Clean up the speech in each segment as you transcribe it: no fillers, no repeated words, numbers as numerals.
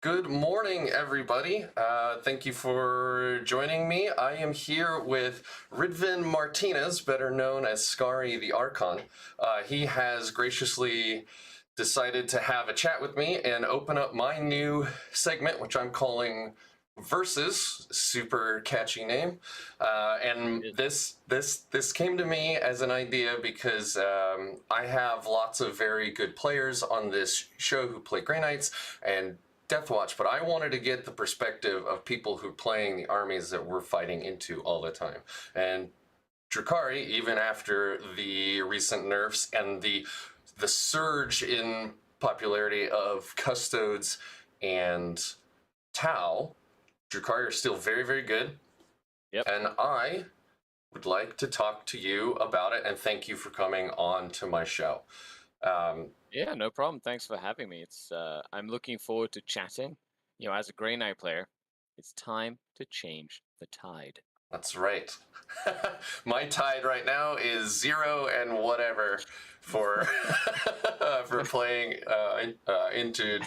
Good morning, everybody. Thank you for joining me. I am here with Ridvan Martinez, better known as Skari the Archon. He has graciously decided to have a chat with me and open up my new segment, which I'm calling Versus. Super catchy name. And this came to me as an idea because I have lots of very good players on this show who play Grey Knights and Deathwatch, but I wanted to get the perspective of people who are playing the armies that we're fighting into all the time. And Drukhari, even after the recent nerfs and the surge in popularity of Custodes and Tau, Drukhari are still very, very good. Yep. And I would like to talk to you about it, and thank you for coming on to my show. Yeah, no problem. Thanks for having me. I'm looking forward to chatting. You know, as a Grey Knight player, it's time to change the tide. That's right. My tide right now is 0 and whatever for for playing into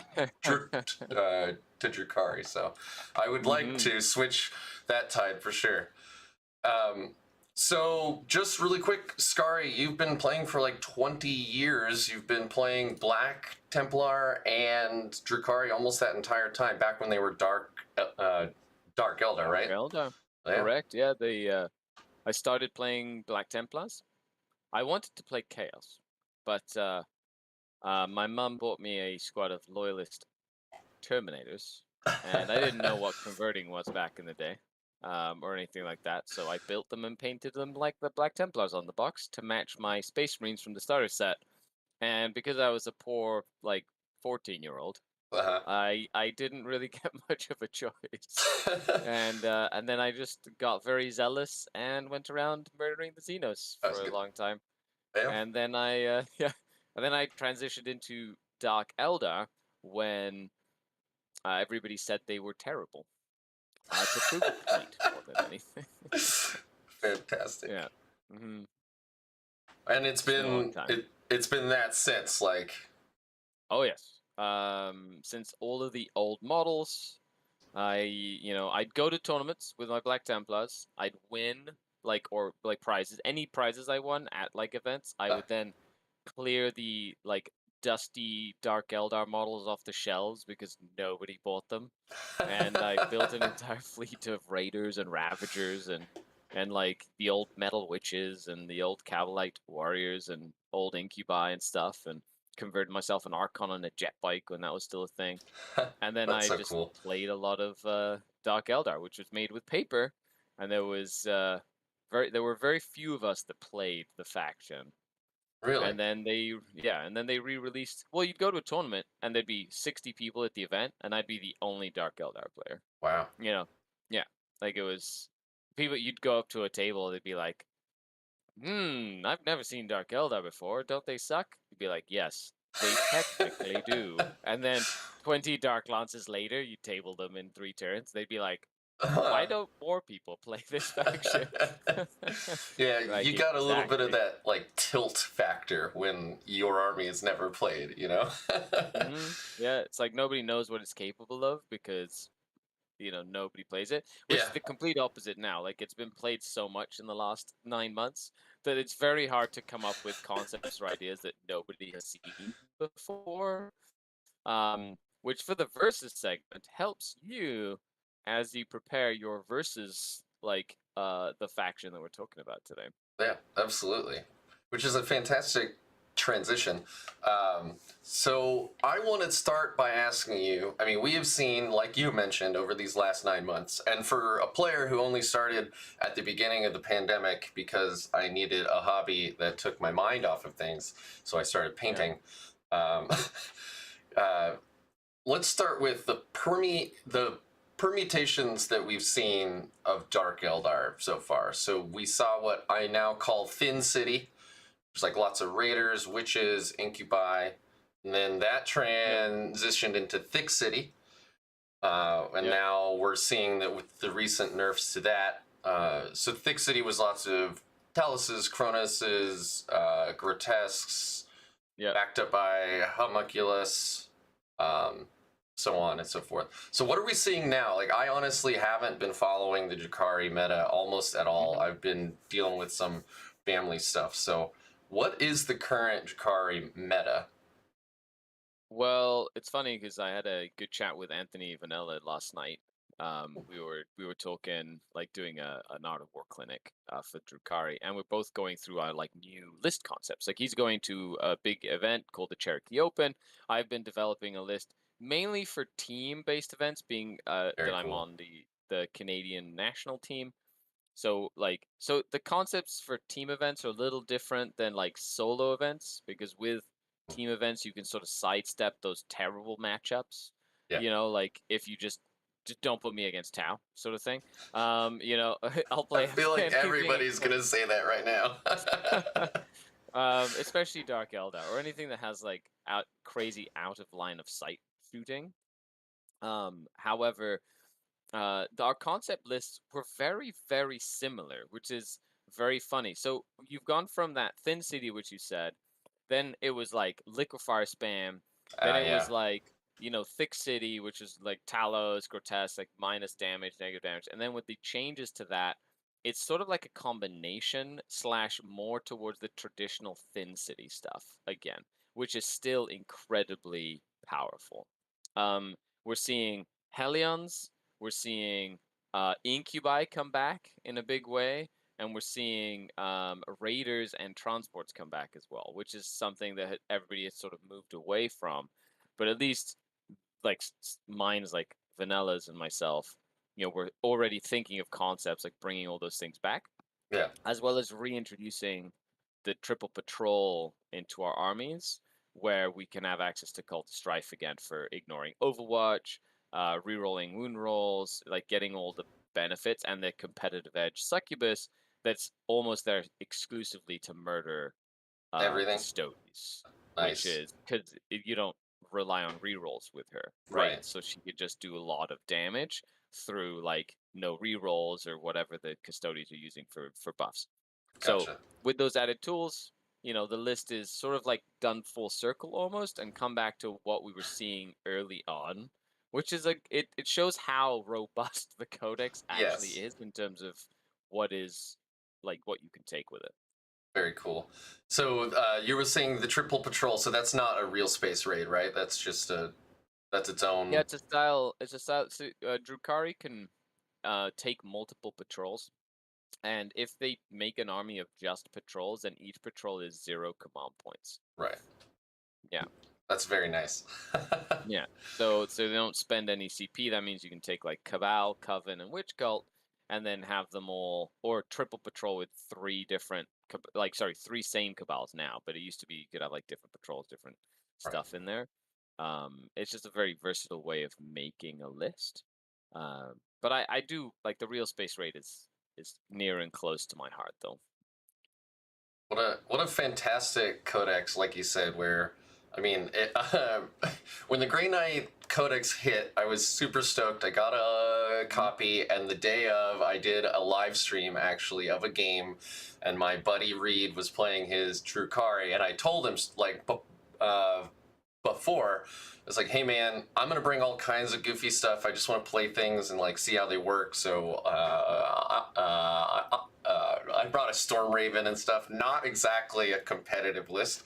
to Drukhari. So I would like to switch that tide for sure. So just really quick, Skari, you've been playing for like 20 years. You've been playing Black Templar and Drukhari almost that entire time, back when they were Dark Eldar, right? Eldar. Yeah. Correct. Yeah, I started playing Black Templars. I wanted to play Chaos, but my mum bought me a squad of Loyalist Terminators, and I didn't know what converting was back in the day. Or anything like that. So I built them and painted them like the Black Templars on the box to match my Space Marines from the starter set. And because I was a poor, like, 14-year-old, I didn't really get much of a choice. And then I just got very zealous and went around murdering the Xenos for a long time. Yeah. And then I transitioned into Dark Eldar when everybody said they were terrible. To prove a point more than anything. Fantastic. Yeah. Mm-hmm. And it's been it's been that since, like. Oh yes. Since all of the old models, I'd go to tournaments with my Black Templars. I'd win prizes. Any prizes I won at like events, I would then clear the dusty Dark Eldar models off the shelves because nobody bought them. And I built an entire fleet of Raiders and Ravagers and like the old Metal Witches and the old Cavalite Warriors and old Incubi and stuff, and converted myself an Archon on a jet bike when that was still a thing. And then I just played a lot of Dark Eldar, which was made with paper, and there were very few of us that played the faction. Really? And then they re-released. Well, you'd go to a tournament and there'd be 60 people at the event, and I'd be the only Dark Eldar player. Wow. You know, yeah, like it was people. You'd go up to a table, they'd be like, I've never seen Dark Eldar before. Don't they suck?" You'd be like, "Yes, they technically do." And then 20 Dark Lances later, you table them in 3 turns. They'd be like, "Why don't more people play this faction?" Yeah, like, you got a little bit of that like tilt factor when your army is never played, you know? Yeah, it's like nobody knows what it's capable of because nobody plays it, which is the complete opposite now. Like, it's been played so much in the last 9 months that it's very hard to come up with concepts or ideas that nobody has seen before. Which for the versus segment helps you as you prepare your versus the faction that we're talking about today. Yeah, absolutely. Which is a fantastic transition. So I want to start by asking you, I mean, we have seen, like you mentioned, over these last 9 months, and for a player who only started at the beginning of the pandemic because I needed a hobby that took my mind off of things, so I started painting. Yeah. Let's start with the permutations that we've seen of Dark Eldar so far. So we saw what I now call Thin City. There's like lots of Raiders, Witches, Incubi, and then that transitioned into Thick City. And now we're seeing that with the recent nerfs to that. So Thick City was lots of Taluses, Cronuses, Grotesques, backed up by Homunculus. so on and so forth. So what are we seeing now? Like, I honestly haven't been following the Drukhari meta almost at all. Hmm. I've been dealing with some family stuff. So what is the current Drukhari meta? Well, it's funny because I had a good chat with Anthony Vanilla last night. We were talking like doing an Art of War clinic for Drukhari, and we're both going through our like new list concepts. Like he's going to a big event called the Cherokee Open. I've been developing a list mainly for team-based events, being Very that I'm cool. on the Canadian national team. So the concepts for team events are a little different than like solo events because with team events you can sort of sidestep those terrible matchups. Yeah. Like if you just don't put me against Tau sort of thing. I'll I play feel like anything everybody's gonna say that right now. especially Dark Eldar or anything that has like crazy out of line of sight shooting. However, our concept lists were very, very similar, which is very funny. So you've gone from that thin city, which you said, then it was like liquefier spam, then it Yeah. was like thick city, which is like Talos, grotesque, like minus damage, negative damage, and then with the changes to that, it's sort of like a combination slash more towards the traditional thin city stuff again, which is still incredibly powerful. We're seeing Helions, we're seeing Incubi come back in a big way, and we're seeing Raiders and transports come back as well, which is something that everybody has sort of moved away from. But at least like minds like Vanillas and myself, we're already thinking of concepts like bringing all those things back, Yeah. as well as reintroducing the triple patrol into our armies, where we can have access to Cult of Strife again for ignoring Overwatch, rerolling wound rolls, like getting all the benefits and the competitive edge succubus that's almost there exclusively to murder Everything. custodies, which Nice. is because you don't rely on rerolls with her, right? Right. So she could just do a lot of damage through like no rerolls or whatever the custodies are using for buffs. So Gotcha. with those added tools, the list is sort of like done full circle almost and come back to what we were seeing early on, which is like it shows how robust the codex actually Yes. is in terms of what is like what you can take with it. Very cool. So you were saying the triple patrol. So that's not a real space raid, right? That's just that's its Yeah, own. it's a style. It's a style. So, Drukhari can take multiple patrols, and if they make an army of just patrols, then each patrol is 0 command points. Right. Yeah. That's very nice. Yeah. So they don't spend any CP. That means you can take like Cabal, Coven, and Witch Cult, and then have them all or triple patrol with three different three same Cabals now. But it used to be you could have like different patrols, different Right. stuff in there. It's just a very versatile way of making a list. But I do like the real space raid is near and close to my heart though. What a fantastic codex, like you said. Where I mean, when the Grey Knight codex hit, I was super stoked. I got a Mhm. copy, and the day of, I did a live stream actually of a game, and my buddy Reed was playing his Drukhari, and I told him like before. It's like, hey man, I'm gonna bring all kinds of goofy stuff. I just want to play things and like see how they work. So I brought a Storm Raven and stuff. Not exactly a competitive list.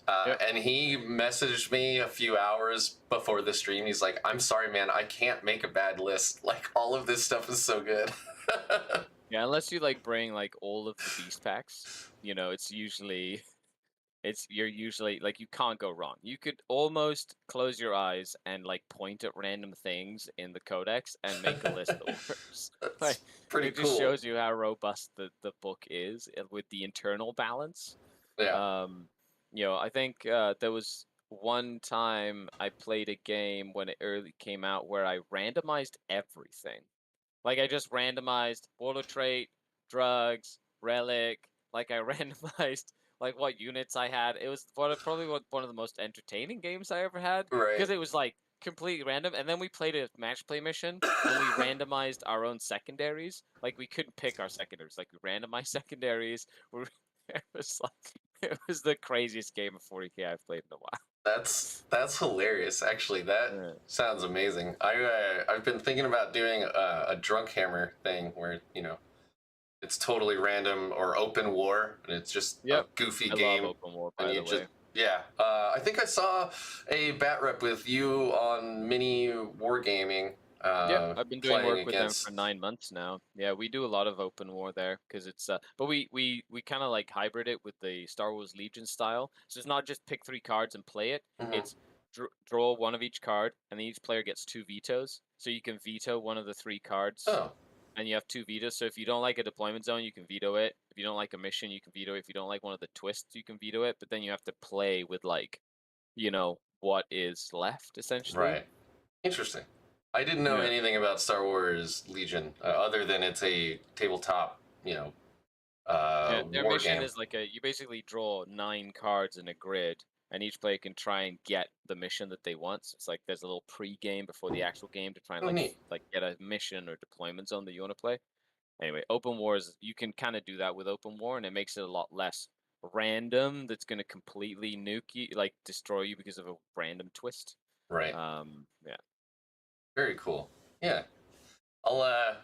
Yep. And he messaged me a few hours before the stream. He's like, "I'm sorry, man. I can't make a bad list. Like all of this stuff is so good." Yeah, unless you like bring like all of the beast packs, you're usually like you can't go wrong. You could almost close your eyes and like point at random things in the codex and make a list that works. That's Like pretty it just cool. shows you how robust the book is with the internal balance. Yeah. I think there was one time I played a game when it early came out where I randomized everything. Like I just randomized auto trait, drugs, relic. Like I randomized like what units I had. It was probably one of the most entertaining games I ever had Right. because it was like completely random. And then we played a match play mission and we randomized our own secondaries. Like we couldn't pick our secondaries. Like we randomized secondaries. It was like it was the craziest game of 40k I've played in a while. That's hilarious. Actually, that Uh, sounds amazing. I've been thinking about doing a Drunkhammer thing where it's totally random or open war, and it's just a yep, goofy I love game, open war, and by you the just way. yeah. I think I saw a bat rep with you on mini wargaming, Yeah, I've been doing playing work with them for against. 9 months now. Yeah, we do a lot of open war there because it's but we kind of like hybrid it with the Star Wars Legion style. So it's not just pick 3 cards and play it. Mhm. It's draw one of each card, and then each player gets 2 vetoes. So you can veto one of the 3 cards, Oh, and you have 2 vetoes. So if you don't like a deployment zone, you can veto it. If you don't like a mission, you can veto it. If you don't like one of the twists, you can veto it. But then you have to play with like, what is left essentially. right. Interesting. I didn't know Yeah. anything about Star Wars Legion other than it's a tabletop, Yeah, their war mission game. is like you basically draw 9 cards in a grid, and each player can try and get the mission that they want. So it's like there's a little pre-game before the actual game to try and Oh, neat. like get a mission or deployment zone that you want to play. Anyway, open wars, you can kind of do that with open war, and it makes it a lot less random. That's going to completely nuke you, like destroy you because of a random twist. Right. Yeah. Very cool. Yeah. I'll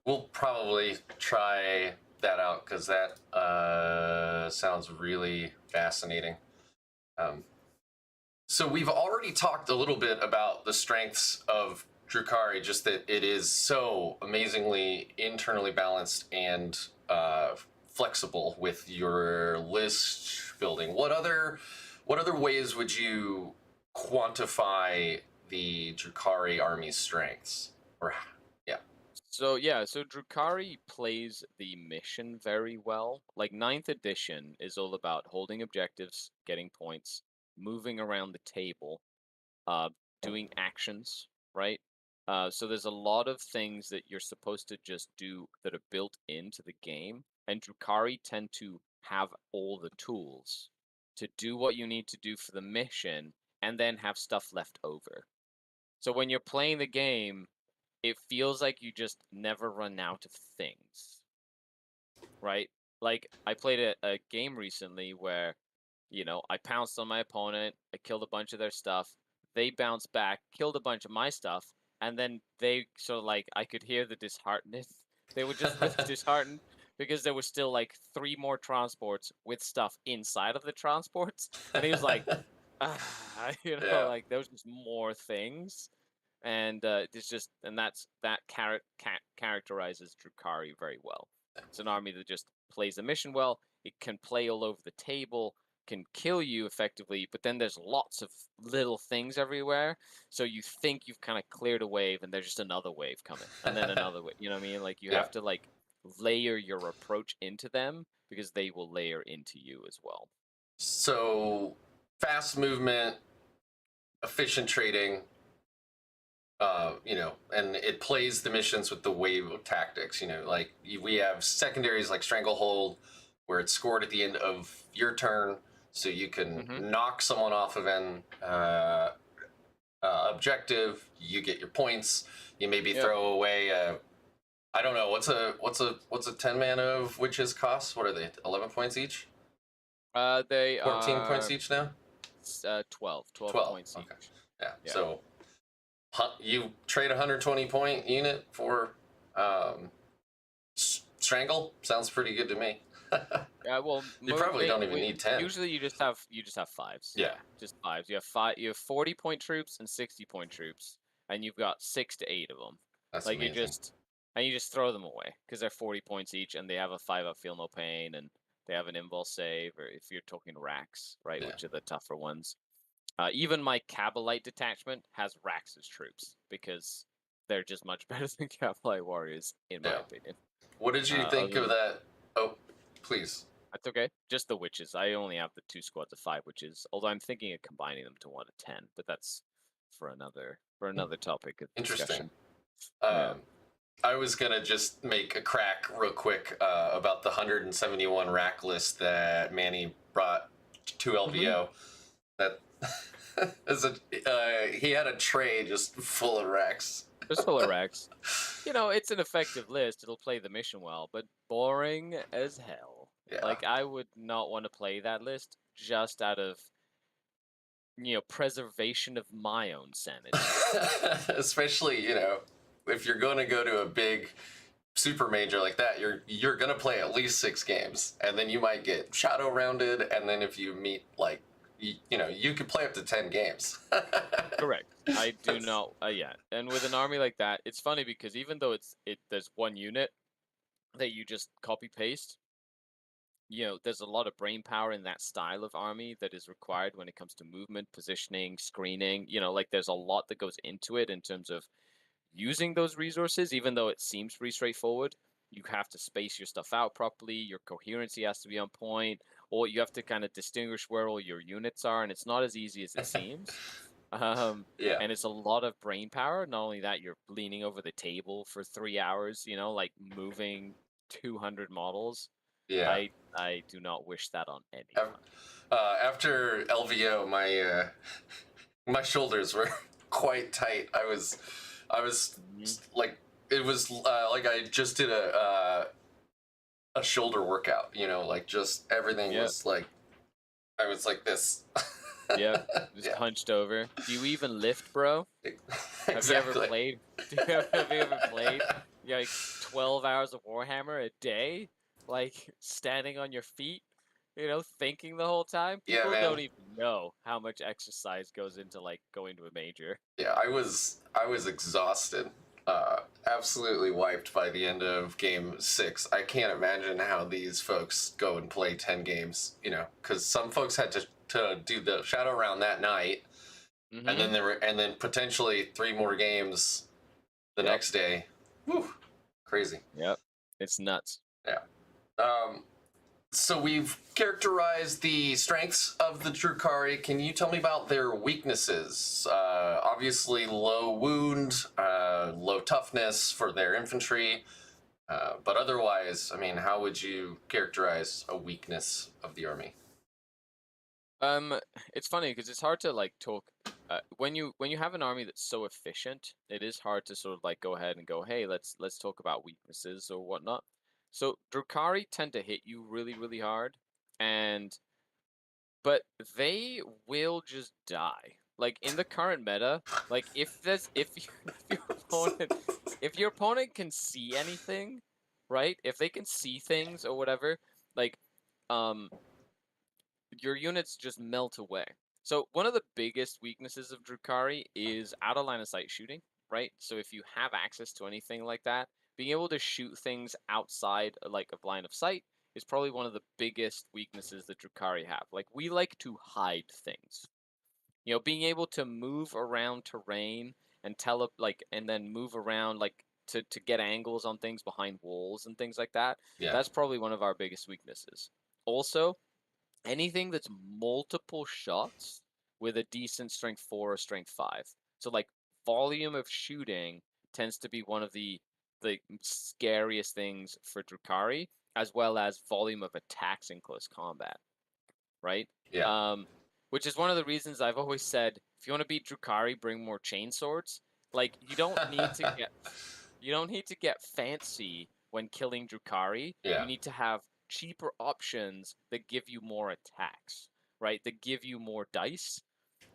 we'll probably try that out because that sounds really fascinating. Um, so we've already talked a little bit about the strengths of Drukhari, just that it is so amazingly internally balanced and flexible with your list building. What other ways would you quantify the Drukhari army's strengths? Or yeah. So yeah, so Drukhari plays the mission very well. Like ninth edition is all about holding objectives, getting points, moving around the table, uh, doing actions, right? So there's a lot of things that you're supposed to just do that are built into the game, and Drukhari tend to have all the tools to do what you need to do for the mission, and then have stuff left over. So when you're playing the game, it feels like you just never run out of things, right? Like I played a game recently where, I pounced on my opponent, I killed a bunch of their stuff, they bounced back, killed a bunch of my stuff, and then they so like I could hear the disheartened. They were just really disheartened because there was still like 3 more transports with stuff inside of the transports, and he was like, ah, Yeah. like there was just more things, and it's just that characterizes Drukhari very well. It's an army that just plays the mission well. It can play all over the table, can kill you effectively, but then there's lots of little things everywhere. So you think you've kind of cleared a wave, and there's just another wave coming, and then another wave. You know what I mean? Like you Yeah. have to like layer your approach into them because they will layer into you as well. So fast movement, efficient trading, and it plays the missions with the wave of tactics. Like we have secondaries like Stranglehold, where it's scored at the end of your turn, so you can Hmm. knock someone off of an objective. You get your points. You maybe Yep. throw away. I don't know what's a 10 mana of witches cost. What are they? 11 points each. They 14 points are each now. 12 12. points Okay. each. Yeah. Yeah. So you trade a 120-point unit for strangle. Sounds pretty good to me. Yeah, well, You probably don't even need 10. usually you just have fives. Yeah, Yeah, just fives. You have 40-point troops and 60-point troops, and you've got 6 to 8 of them. that's Like amazing. you just throw them away because they're 40 points each, and they have a 5-up feel no pain, and they have an invul save, or if you're talking racks, right, Yeah. which are the tougher ones. Even my Cabalite detachment has racks as troops because they're just much better than Cabalite warriors, in my Yeah. opinion. What did you think Other of than that? Oh, please. That's okay. Just the witches. I only have the 2 squads of 5 witches. Although I'm thinking of combining them to one of 10, but that's for another topic of Interesting. discussion. Yeah. Um, I was gonna just make a crack real quick about the 171 rack list that Manny brought to Hmm. LVO. That he had a tray just full of racks. Just full of racks. It's an effective list. It'll play the mission well, but boring as hell. Yeah. Like I would not want to play that list just out of preservation of my own sanity. Especially, if you're going to go to a big super major like that, you're going to play at least 6 games, and then you might get shadow rounded, and then if you meet like you could play up to 10 games. Correct. I do not. Yeah, and with an army like that, it's funny because even though there's one unit that you just copy paste, there's a lot of brain power in that style of army that is required when it comes to movement, positioning, screening. Like there's a lot that goes into it in terms of using those resources, even though it seems pretty straightforward. You have to space your stuff out properly, your coherency has to be on point, or you have to kind of distinguish where all your units are, and it's not as easy as it seems. Yeah. And it's a lot of brain power. Not only that, you're leaning over the table for 3 hours, like moving 200 models. Yeah. I do not wish that on anyone. After LVO, my shoulders were quite tight. I was like, it was like I just did a shoulder workout. Like just everything was like, I was like this. Yep, just hunched over. Do you even lift, bro? Exactly. Have you ever played? Have you ever played? Like 12 hours of Warhammer a day, like standing on your feet, thinking the whole time. People don't even know how much exercise goes into like going to a major. Yeah, I was exhausted, absolutely wiped by the end of game 6. I can't imagine how these folks go and play 10 games. Because some folks had to do the shadow round that night, and then and then potentially 3 more games the next day. Whew, crazy. Yep, it's nuts. Yeah. So we've characterized the strengths of the Drukhari. Can you tell me about their weaknesses? Obviously, low wound, low toughness for their infantry. But otherwise, I mean, how would you characterize a weakness of the army? It's funny because it's hard to like talk when you have an army that's so efficient. It is hard to sort of like go ahead and go, hey, let's talk about weaknesses or whatnot. So Drukhari tend to hit you really, really hard, but they will just die. Like in the current meta, like if your opponent can see anything, right? If they can see things or whatever, like your units just melt away. So one of the biggest weaknesses of Drukhari is out of line of sight shooting, right? So if you have access to anything like that, being able to shoot things outside like of line of sight is probably one of the biggest weaknesses that Drukhari have. Like we like to hide things. Being able to move around terrain and and then move around like to get angles on things behind walls and things like that. Yeah. That's probably one of our biggest weaknesses. Also, anything that's multiple shots with a decent strength 4 or strength 5. So like volume of shooting tends to be one of the scariest things for Drukhari, as well as volume of attacks in close combat. Right? Yeah. Which is one of the reasons I've always said if you want to beat Drukhari, bring more chainswords. Like you don't need to get fancy when killing Drukhari. Yeah. You need to have cheaper options that give you more attacks, right? That give you more dice.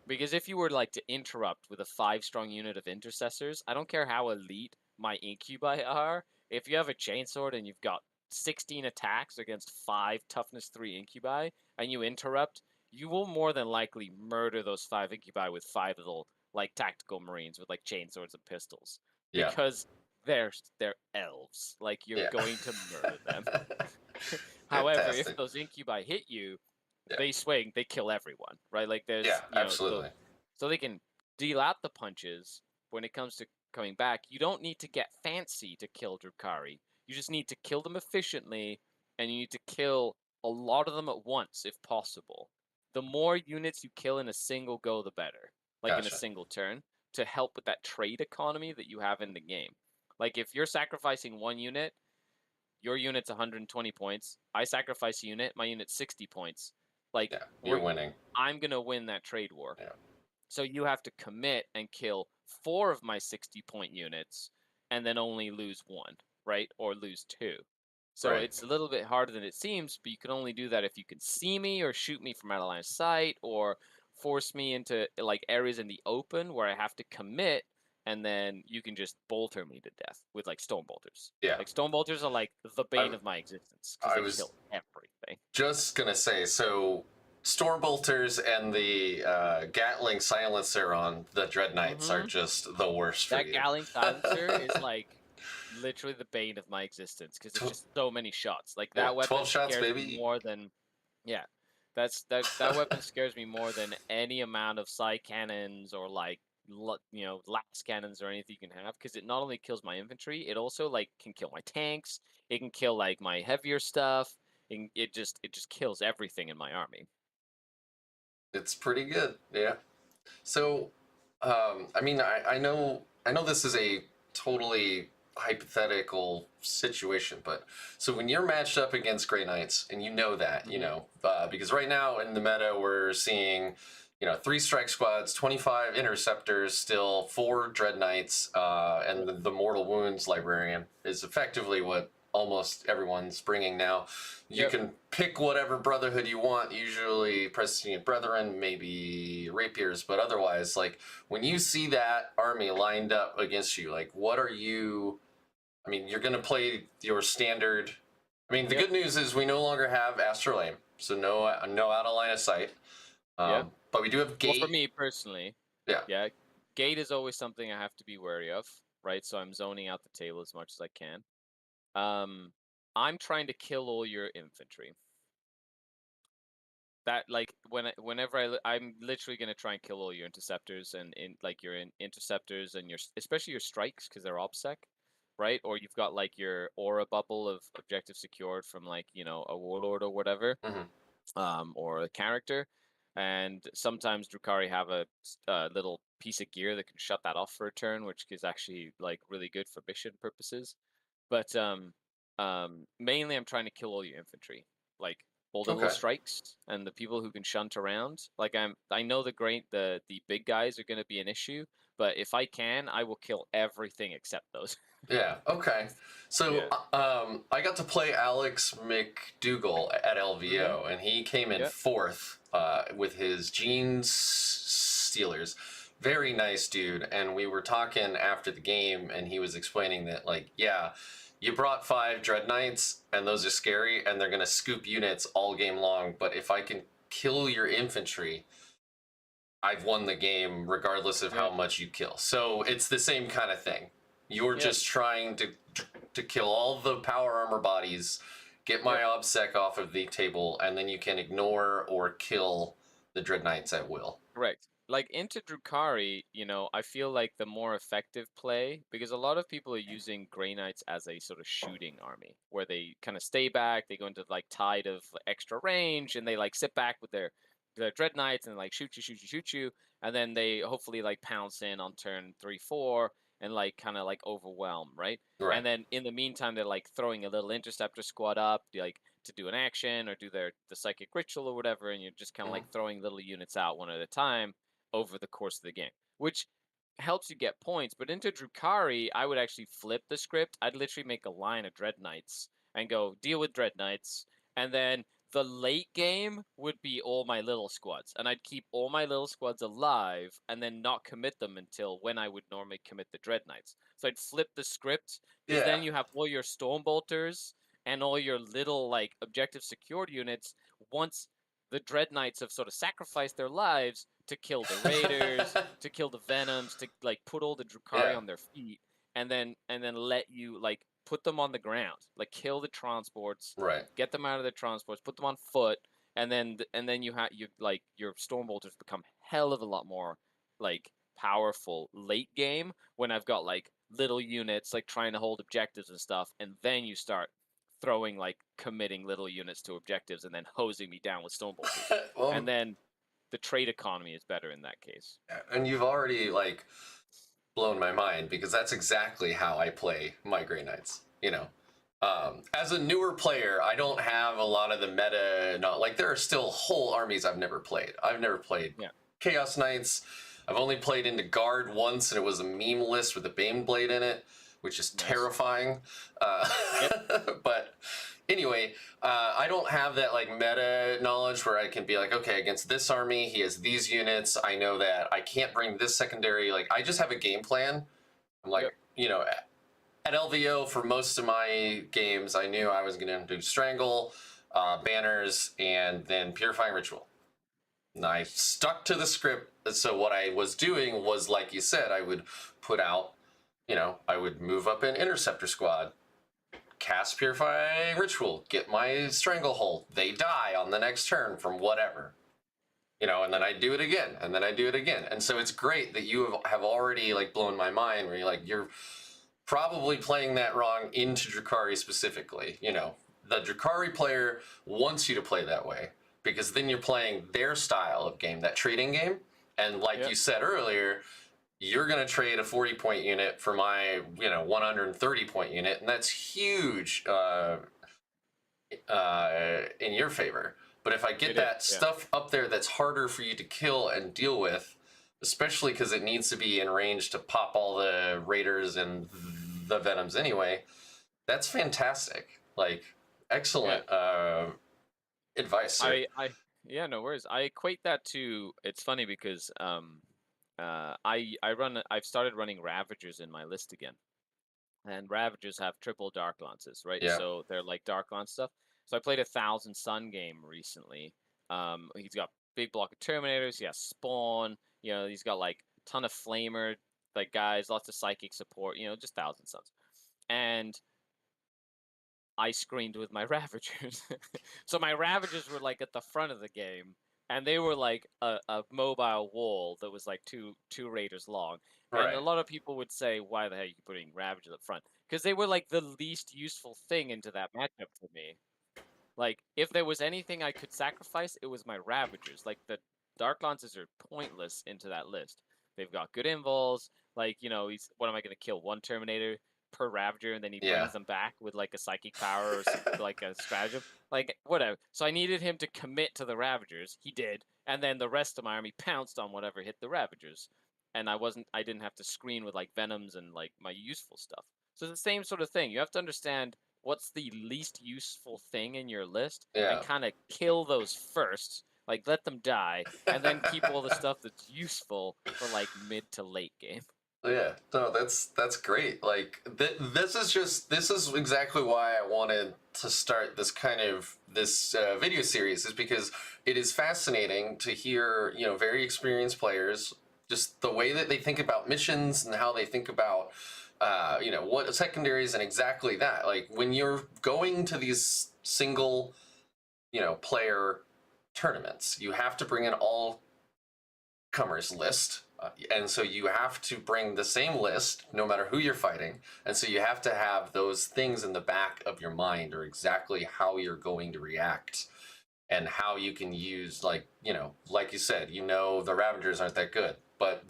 Because if you were like to interrupt with a 5-strong unit of intercessors, I don't care how elite my incubi are. If you have a chainsword and you've got 16 attacks against 5 toughness 3 incubi, and you interrupt, you will more than likely murder those 5 incubi with 5 little like tactical marines with like chainswords and pistols. Yeah. Because they're elves. Like you're going to murder them. However, if those incubi hit you, they swing, they kill everyone, right? Like there's absolutely. So they can deal out the punches. When it comes to coming back, you don't need to get fancy to kill Drukhari. You just need to kill them efficiently, and you need to kill a lot of them at once if possible. The more units you kill in a single go, the better. Like in a single turn, to help with that trade economy that you have in the game. Like if you're sacrificing one unit, your unit's 120 points. I sacrifice a unit, my unit's 60 points. Like you're winning. I'm gonna win that trade war. Yeah. So you have to commit and kill 4 of my 60-point units, and then only lose 1, right? Or lose 2. So it's a little bit harder than it seems, but you can only do that if you can see me or shoot me from out of line of sight or force me into like areas in the open where I have to commit, and then you can just bolter me to death with like stone bolters. Yeah. Like stone bolters are like the bane I, of my existence because I they was kill everything. just gonna say, so storm bolters and the Gatling silencer on the Dread Knights are Hmm. just the worst for That you. Gatling silencer is like literally the bane of my existence because it's Tw- just so many shots. Like yeah, that 12 weapon shots, scares me baby. more than yeah. That weapon scares me more than any amount of side cannons or like last cannons or anything you can have because it not only kills my infantry, it also like can kill my tanks. It can kill like my heavier stuff. It just kills everything in my army. It's pretty good, yeah. So, I mean, I know this is a totally hypothetical situation, but so when you're matched up against Grey Knights, and you know that, Hmm. because right now in the meta we're seeing, 3 strike squads, 25 interceptors, still 4 Dread Knights, and the Mortal Wounds Librarian is effectively what almost everyone's bringing now. You Yep. can pick whatever brotherhood you want, usually Presbyterian Brethren, maybe Rapiers, but otherwise, like, when you see that army lined up against you, like, what are you... I mean, you're going to play your standard... I mean, the Yep. good news is we no longer have Astral Aim, so no out of line of sight. Yep. But we do have Well, for Gate. me personally, Yeah. yeah, gate is always something I have to be wary of, right? So I'm zoning out the table as much as I can. I'm trying to kill all your infantry. That like whenever I'm literally gonna try and kill all your interceptors and interceptors and your especially your strikes because they're obsec, right? Or you've got like your aura bubble of objective secured from like a warlord or whatever, Hmm. or a character. And sometimes Drukhari have a little piece of gear that can shut that off for a turn, which is actually like really good for mission purposes. But mainly I'm trying to kill all your infantry, like all the little Okay. strikes and the people who can shunt around. Like I know the big guys are going to be an issue, but if I can, I will kill everything except those. Yeah, okay. So, Yeah. I got to play Alex McDougall at Hmm. LVO, and he came in Yep. fourth with his Jeans Steelers. Very nice dude, and we were talking after the game, and he was explaining that, like, yeah, you brought 5 Dread Knights, and those are scary, and they're gonna scoop units all game long, but if I can kill your infantry, I've won the game regardless of how Yep. much you kill. So it's the same kind of thing. You're Yep. just trying to kill all the power armor bodies, get my Yep. obsec off of the table, and then you can ignore or kill the Dread Knights at will. Correct. Like into Drukhari, I feel like the more effective play because a lot of people are using Grey Knights as a sort of shooting army where they kind of stay back, they go into like tide of extra range, and they like sit back with their Dread Knights and like shoot you, shoot you, shoot you, and then they hopefully like pounce in on turn 3, 4 and like kind of like overwhelm, right? Right. And then in the meantime, they're like throwing a little interceptor squad up, like to do an action or do the psychic ritual or whatever, and you're just kind of Mhm. like throwing little units out one at a time over the course of the game, which helps you get points. But into Drukhari, I would actually flip the script. I'd literally make a line of Dread Knights and go deal with Dread Knights, and then the late game would be all my little squads, and I'd keep all my little squads alive and then not commit them until when I would normally commit the Dread Knights. So I'd flip the script because Yeah. then you have all your Storm Bolters and all your little like objective secured units once the Dread Knights have sort of sacrificed their lives to kill the Raiders, to kill the Venoms, to like put all the Drukhari Yeah. on their feet, and then let you like put them on the ground, like kill the transports, Right. get them out of the transports, put them on foot, and then you like your Storm Bolters become hell of a lot more like powerful late game when I've got like little units like trying to hold objectives and stuff, and then you start throwing like committing little units to objectives and then hosing me down with stone bolters. And Well, then the trade economy is better in that case. and you've already, like, blown my mind because that's exactly how I play my Grey Knights. As a newer player, I don't have a lot of the meta. Not like there are still whole armies I've never played. I've never played Yeah. Chaos Knights. I've only played into Guard once, and it was a meme list with a Baneblade in it, which is Nice. terrifying. Yep. But anyway, I don't have that like meta knowledge where I can be like, okay, against this army, he has these units. I know that I can't bring this secondary. Like, I just have a game plan. I'm like, Yep. you know, at LVO for most of my games, I knew I was going to do Strangle, Banners, and then Purifying Ritual. And I stuck to the script. So what I was doing was, like you said, I would put out, you know, I would move up an Interceptor Squad, cast Purifying Ritual, get my Stranglehold. They die on the next turn from whatever. You know, and then I do it again, and then I do it again. And so it's great that you have already, like, blown my mind where you're like, you're probably playing that wrong into Drukhari specifically. You know, the Drukhari player wants you to play that way because then you're playing their style of game, that trading game. And like you said earlier, you're going to trade a 40-point unit for my, you know, 130-point unit, and that's huge in your favor. But if I get that stuff up there that's harder for you to kill and deal with, especially because it needs to be in range to pop all the Raiders and the Venoms anyway, that's fantastic. Like, excellent advice, sir. Yeah, no worries. I equate that to, it's funny because I've started running Ravagers in my list again. And Ravagers have triple Dark Lances, right? Yeah. So they're like Dark Lance stuff. So I played a 1,000 Sun game recently. He's got big block of Terminators, he has Spawn, you know, he's got like ton of Flamer, like guys, lots of Psychic support, you know, just 1,000 Suns. And I screened with my Ravagers. So my Ravagers were like at the front of the game, and they were like a mobile wall that was like two Raiders long. And a lot of people would say, why the hell are you putting Ravagers up front? Because they were like the least useful thing into that matchup for me. Like, if there was anything I could sacrifice, it was my Ravagers. Like, the Dark Lances are pointless into that list. They've got good invols. Like, you know, what am I going to kill? One Terminator per Ravager, and then he brings them back with, like, a Psychic Power or like a Stratagem. Like, whatever. So I needed him to commit to the Ravagers. He did. And then the rest of my army pounced on whatever hit the Ravagers. And I didn't have to screen with, like, Venoms and, like, my useful stuff. So it's the same sort of thing. You have to understand what's the least useful thing in your list and kind of kill those first, like let them die, and then keep all the stuff that's useful for like mid to late game. Yeah, no, that's great. Like this is exactly why I wanted to start this video series, is because it is fascinating to hear, you know, very experienced players, just the way that they think about missions and how they think about you know, what secondaries and exactly that. Like when you're going to these single, you know, player tournaments, you have to bring an all comers list. And so you have to bring the same list no matter who you're fighting. And so you have to have those things in the back of your mind, or exactly how you're going to react and how you can use, like, you know, like you said, you know, the Ravagers aren't that good, but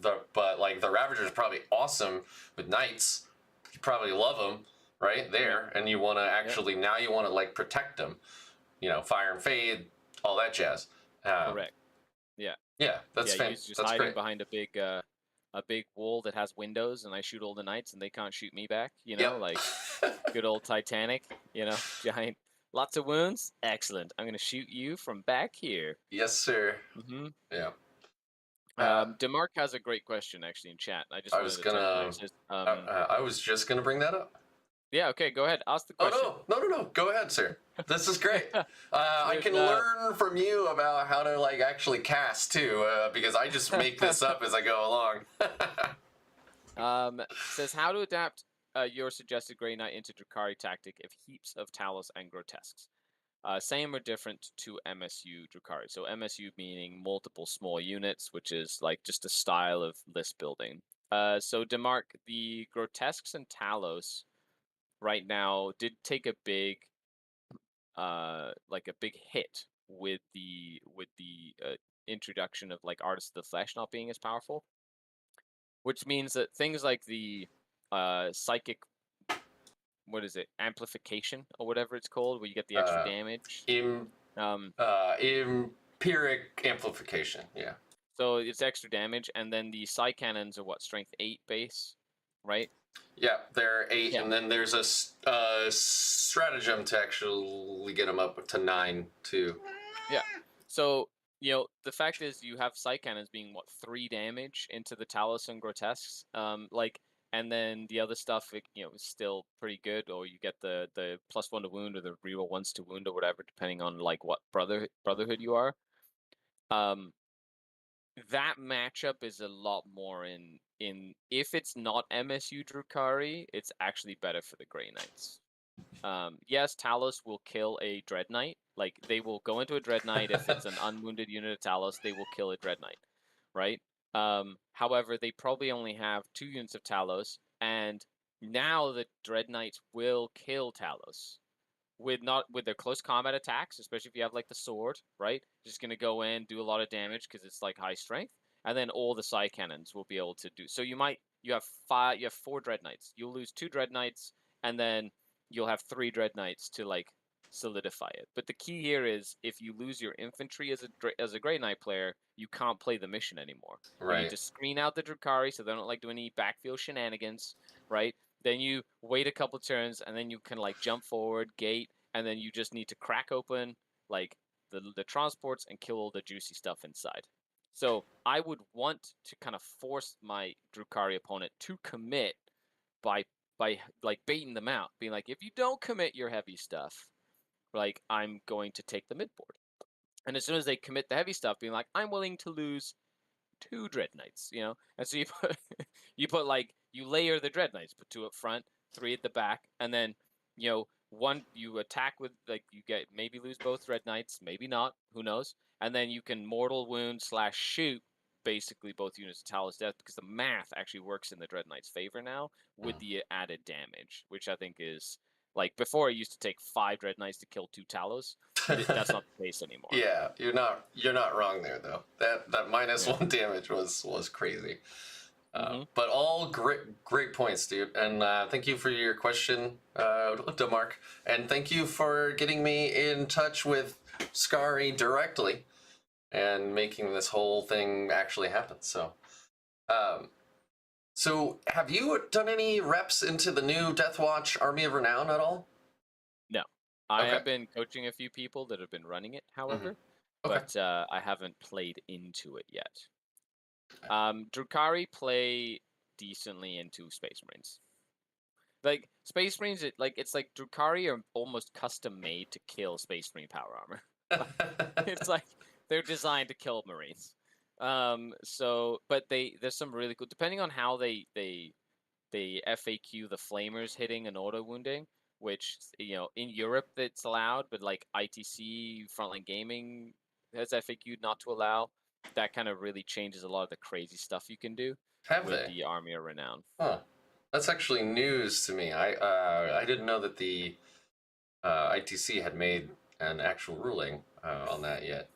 like the Ravagers are probably awesome with Knights. You probably love them right there, and you want to actually now you want to like protect them, you know, fire and fade, all that jazz. Correct. Yeah, that's he's just that's hiding great. behind a big wall that has windows, and I shoot all the Knights, and they can't shoot me back. You know, like good old Titanic. You know, giant, lots of wounds. Excellent. I'm gonna shoot you from back here. Yes, sir. Mm-hmm. Yeah. Demark has a great question actually in chat. I was just gonna bring that up. Yeah, okay, go ahead. Ask the question. Oh, no. Go ahead, sir. This is great. I can learn from you about how to, like, actually cast, too, because I just make this up as I go along. Says, how to adapt your suggested Grey Knight into Drukhari tactic if heaps of Talos and Grotesques. Same or different to MSU Drukhari. So MSU meaning multiple small units, which is, like, just a style of list building. So, Demark, the Grotesques and Talos right now did take a big hit with the introduction of like Artists of the Flesh not being as powerful, which means that things like the psychic, what is it, amplification or whatever it's called, where you get the extra damage, empiric amplification, so it's extra damage, and then the Psy cannons are what, strength 8 base, right? Yeah, there are 8, Yeah. and then there's a stratagem to actually get them up to 9 too. Yeah. So, the fact is you have Psy Cannons being, what, 3 damage into the Talos and Grotesques. And then the other stuff, is still pretty good, or you get the +1 to wound or the reroll 1s to wound or whatever, depending on, like, what Brotherhood you are. That matchup is a lot more in if it's not MSU Drukhari, it's actually better for the Grey Knights. Yes, Talos will kill a Dread Knight. Like, they will go into a Dread Knight. If it's an unwounded unit of Talos, they will kill a Dread Knight, right? However, they probably only have 2 units of Talos, and now the Dread Knights will kill Talos with their close combat attacks, especially if you have like the sword, right? Just gonna go in, do a lot of damage because it's like high strength, and then all the Psy Cannons will be able to do. So you have 4 Dread Knights. You'll lose 2 Dread Knights, and then you'll have 3 Dread Knights to like solidify it. But the key here is if you lose your infantry as a Grey Knight player, you can't play the mission anymore. You need Right. to screen out the Drukhari so they don't like do any backfield shenanigans, right? Then you wait a couple turns, and then you can like jump forward, gate, and then you just need to crack open like the transports and kill all the juicy stuff inside. So I would want to kind of force my Drukhari opponent to commit by like baiting them out, being like, if you don't commit your heavy stuff, like I'm going to take the midboard. And as soon as they commit the heavy stuff, being like, I'm willing to lose 2 Dread Knights, And so you layer the Dread Knights, put 2 up front, 3 at the back, and then, one you attack with, like, you get maybe lose both Dread Knights, maybe not, who knows? And then you can mortal wound / shoot basically both units of Talos Death, because the math actually works in the Dread Knight's favor now with the added damage, which I think is like before it used to take 5 Dread Knights to kill 2 Talos. That's not the case anymore. Yeah, you're not wrong there though. That minus Yeah. 1 damage was crazy. Mm-hmm. But all great points, dude. And thank you for your question, Demark. And thank you for getting me in touch with Skari directly and making this whole thing actually happen. Um, so have you done any reps into the new Deathwatch Army of Renown at all? No. I Okay. have been coaching a few people that have been running it, however, Okay. but I haven't played into it yet. Drukhari play decently into Space Marines. Like Space Marines, it's like Drukhari are almost custom made to kill Space Marine power armor. It's like they're designed to kill Marines. But there's some really cool, depending on how they FAQ the flamers hitting and auto wounding, which in Europe it's allowed, but like ITC Frontline Gaming has FAQ'd not to allow. That kind of really changes a lot of the crazy stuff you can do Have with they? the Army of Renown. Huh. That's actually news to me. I didn't know that the ITC had made an actual ruling on that yet.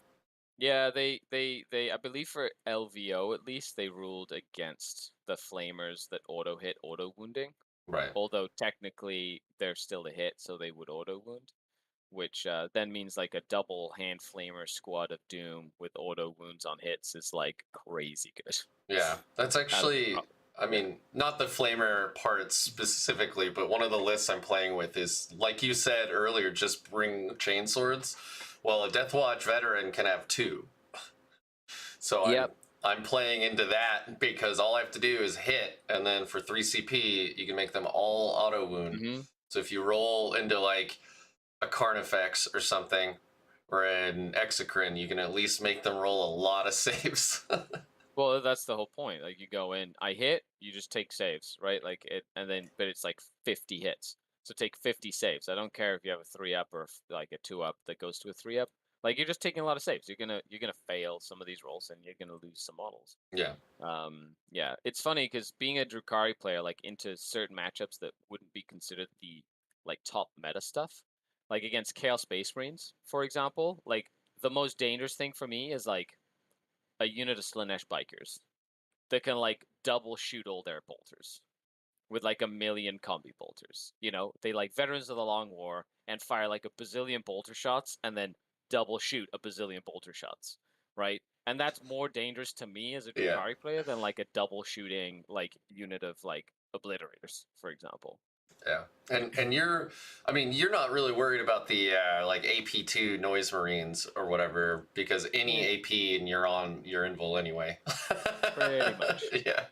Yeah, they I believe for LVO at least they ruled against the flamers that auto hit auto wounding. Right. Although technically they're still a hit, so they would auto wound, which then means like a double hand flamer squad of doom with auto wounds on hits is like crazy good. Yeah, that's actually. I Yeah. mean, not the flamer part specifically, but one of the lists I'm playing with is, like you said earlier, just bring chainswords. Well, a Deathwatch veteran can have 2. So Yep. I'm playing into that because all I have to do is hit, and then for 3 CP, you can make them all auto wound. Mm-hmm. So if you roll into like a Carnifex or something, or an Exocrine, you can at least make them roll a lot of saves. Well, that's the whole point. Like you go in, I hit, you just take saves, right? Like it, and then but it's like 50 hits. So take 50 saves. I don't care if you have a 3 up or like a 2 up that goes to a 3 up. Like you're just taking a lot of saves. You're gonna fail some of these rolls and you're gonna lose some models. Yeah. Yeah, it's funny because being a Drukhari player, like into certain matchups that wouldn't be considered the like top meta stuff, like against Chaos Space Marines, for example, like the most dangerous thing for me is like a unit of Slanesh bikers that can like double shoot all their bolters with like a million combi bolters. They like veterans of the Long War and fire like a bazillion bolter shots and then double shoot a bazillion bolter shots, right? And that's more dangerous to me as a Yeah. Drukhari player than like a double shooting like unit of like obliterators, for example. Yeah, and I mean, you're not really worried about the like AP2 noise marines or whatever because any Eh, AP and you're invul anyway. pretty much. Yeah,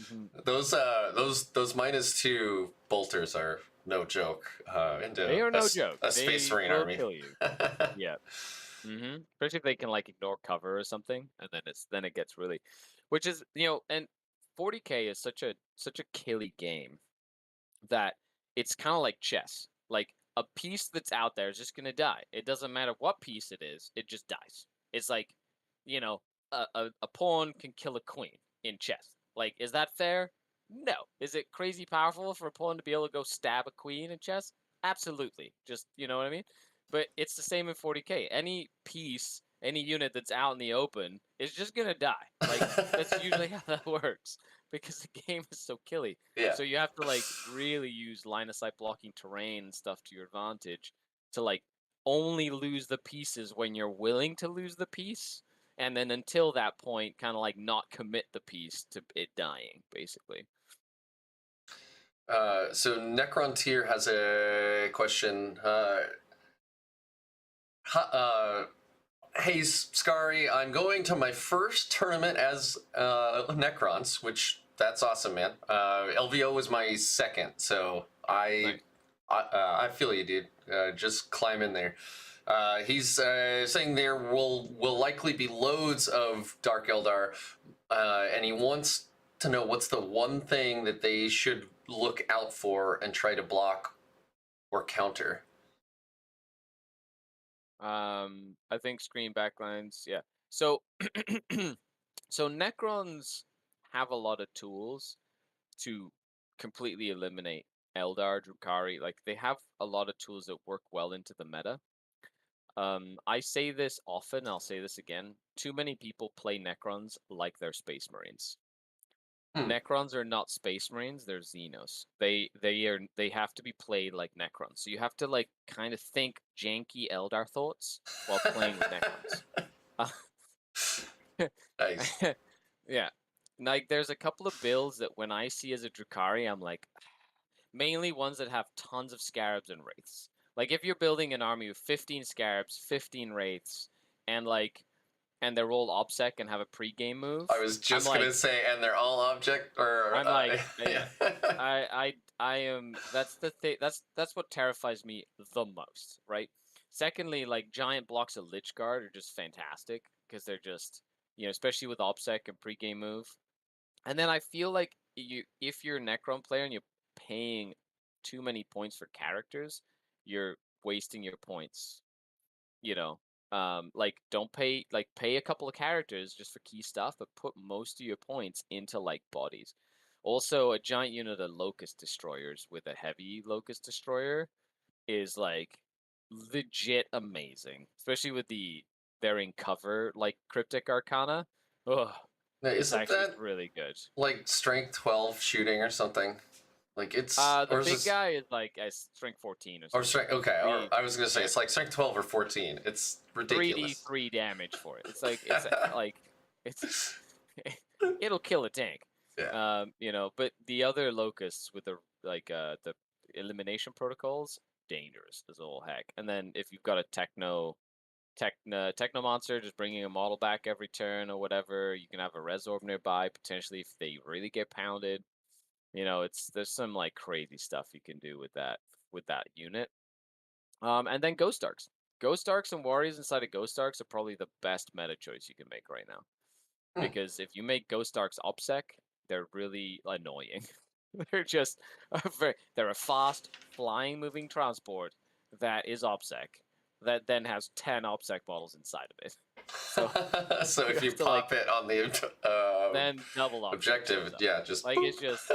Hmm. those -2 bolters are no joke They into are no joke. a space They marine will army. kill you. Yeah. Especially if they can like ignore cover or something, and then it gets really, which is and 40K is such a killy game that it's kind of like chess. Like a piece that's out there is just gonna die. It doesn't matter what piece it is; it just dies. It's like, you know, a pawn can kill a queen in chess. Like, is that fair? No. Is it crazy powerful for a pawn to be able to go stab a queen in chess? Absolutely. Just you know what I mean. But it's the same in 40K. Any piece, any unit that's out in the open is just gonna die. Like that's usually how that works because the game is so killy. Yeah. So you have to like really use line of sight blocking terrain and stuff to your advantage to like only lose the pieces when you're willing to lose the piece, and then until that point, kind of like not commit the piece to it dying, basically. So Necron Tier has a question. Hey Skari, I'm going to my first tournament as Necrons, which that's awesome, man. LVO was my second, so Nice. I feel you, dude. Just climb in there. He's saying there will likely be loads of Dark Eldar, and he wants to know what's the one thing that they should look out for and try to block or counter. I think screen backlines, yeah. So, so Necrons have a lot of tools to completely eliminate Eldar, Drukhari. Like they have a lot of tools that work well into the meta. I say this often, I'll say this again. Too many people play Necrons like they're Space Marines. Hmm. Necrons are not Space Marines, they're Xenos. They have to be played like Necrons. So you have to like kind of think janky Eldar thoughts while playing with Necrons. Nice. Yeah. Like there's a couple of builds that when I see as a Drukhari, I'm like mainly ones that have tons of scarabs and wraiths. Like if you're building an army with 15 scarabs, 15 wraiths, and they're all obsec and have a pre-game move, I was just gonna say, and they're all object or I'm like, yeah. I am. That's the thing. That's what terrifies me the most, right? Secondly, like giant blocks of Lich Guard are just fantastic because they're just especially with OBSEC and pre-game move. And then I feel like if you're a Necron player and you're paying too many points for characters, you're wasting your points. You know, like don't pay a couple of characters just for key stuff, but put most of your points into like bodies. Also, a giant unit of Locust Destroyers with a heavy Locust Destroyer is like legit amazing, especially with they're in cover like Cryptic Arcana. Ugh, Now, it's isn't actually that really good. like strength 12 shooting or something? Like it's The or is big this guy is like a strength 14 or or something. strength okay, or Three, I was gonna say yeah, it's like strength 12 or 14. It's ridiculous. 3d3 damage for it. It's like it's it'll kill a tank. Yeah. But the other locusts with the elimination protocols, dangerous as all heck. And then if you've got a techno monster, just bringing a model back every turn or whatever, you can have a resorb nearby potentially if they really get pounded. There's some like crazy stuff you can do with that unit. And then Ghost Arcs. Ghost Arcs and Warriors inside of Ghost Arcs are probably the best meta choice you can make right now. Hmm. Because if you make Ghost Arcs OPSEC, they're really annoying. They're a fast, flying, moving transport that is OPSEC that then has 10 OPSEC models inside of it. So So you if you have to pop it on the then double OPSEC objective, shows up. yeah, just Like boop. it's just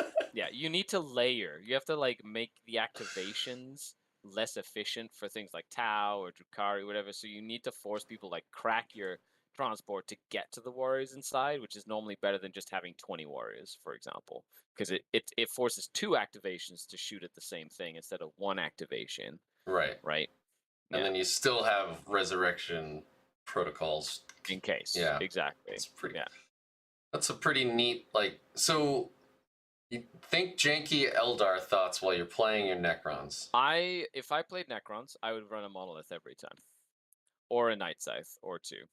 you need to layer. You have to like make the activations less efficient for things like Tau or Drukhari, whatever. So you need to force people like crack your transport to get to the warriors inside, which is normally better than just having 20 warriors, for example, because it forces 2 activations to shoot at the same thing instead of 1 activation, Right. right? And Yeah. then you still have resurrection protocols. in case. Yeah, Exactly. it's pretty. Yeah. That's a pretty neat so. You think janky Eldar thoughts while you're playing your Necrons? If I played Necrons, I would run a monolith every time, or a Night Scythe, or two.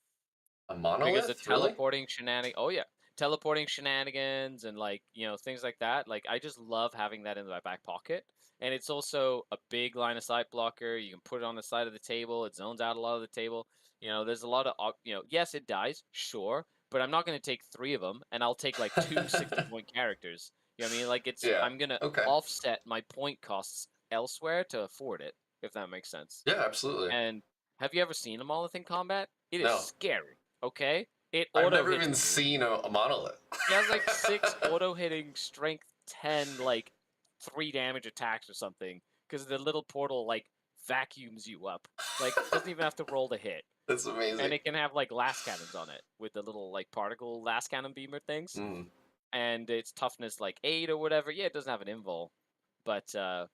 A Because the monolith, really? teleporting shenanigans, oh yeah, teleporting shenanigans and like things like that. Like I just love having that in my back pocket, and it's also a big line of sight blocker. You can put it on the side of the table. It zones out a lot of the table. There's a lot of yes, it dies, sure, but I'm not going to take 3 of them, and I'll take like 2 60-point characters. You know what I mean? Like Yeah. I'm gonna Okay. offset my point costs elsewhere to afford it, if that makes sense. Yeah, absolutely. And have you ever seen a monolith in combat? It is No. scary. Okay, it I've auto never hits even you. seen a monolith. He has like 6 auto hitting strength 10 like 3 damage attacks or something because the little portal like vacuums you up. Like doesn't even have to roll to hit. That's amazing. And it can have like last cannons on it with the little like particle last cannon beamer things. Mm. And it's toughness like 8 or whatever. Yeah, it doesn't have an invul. But yeah,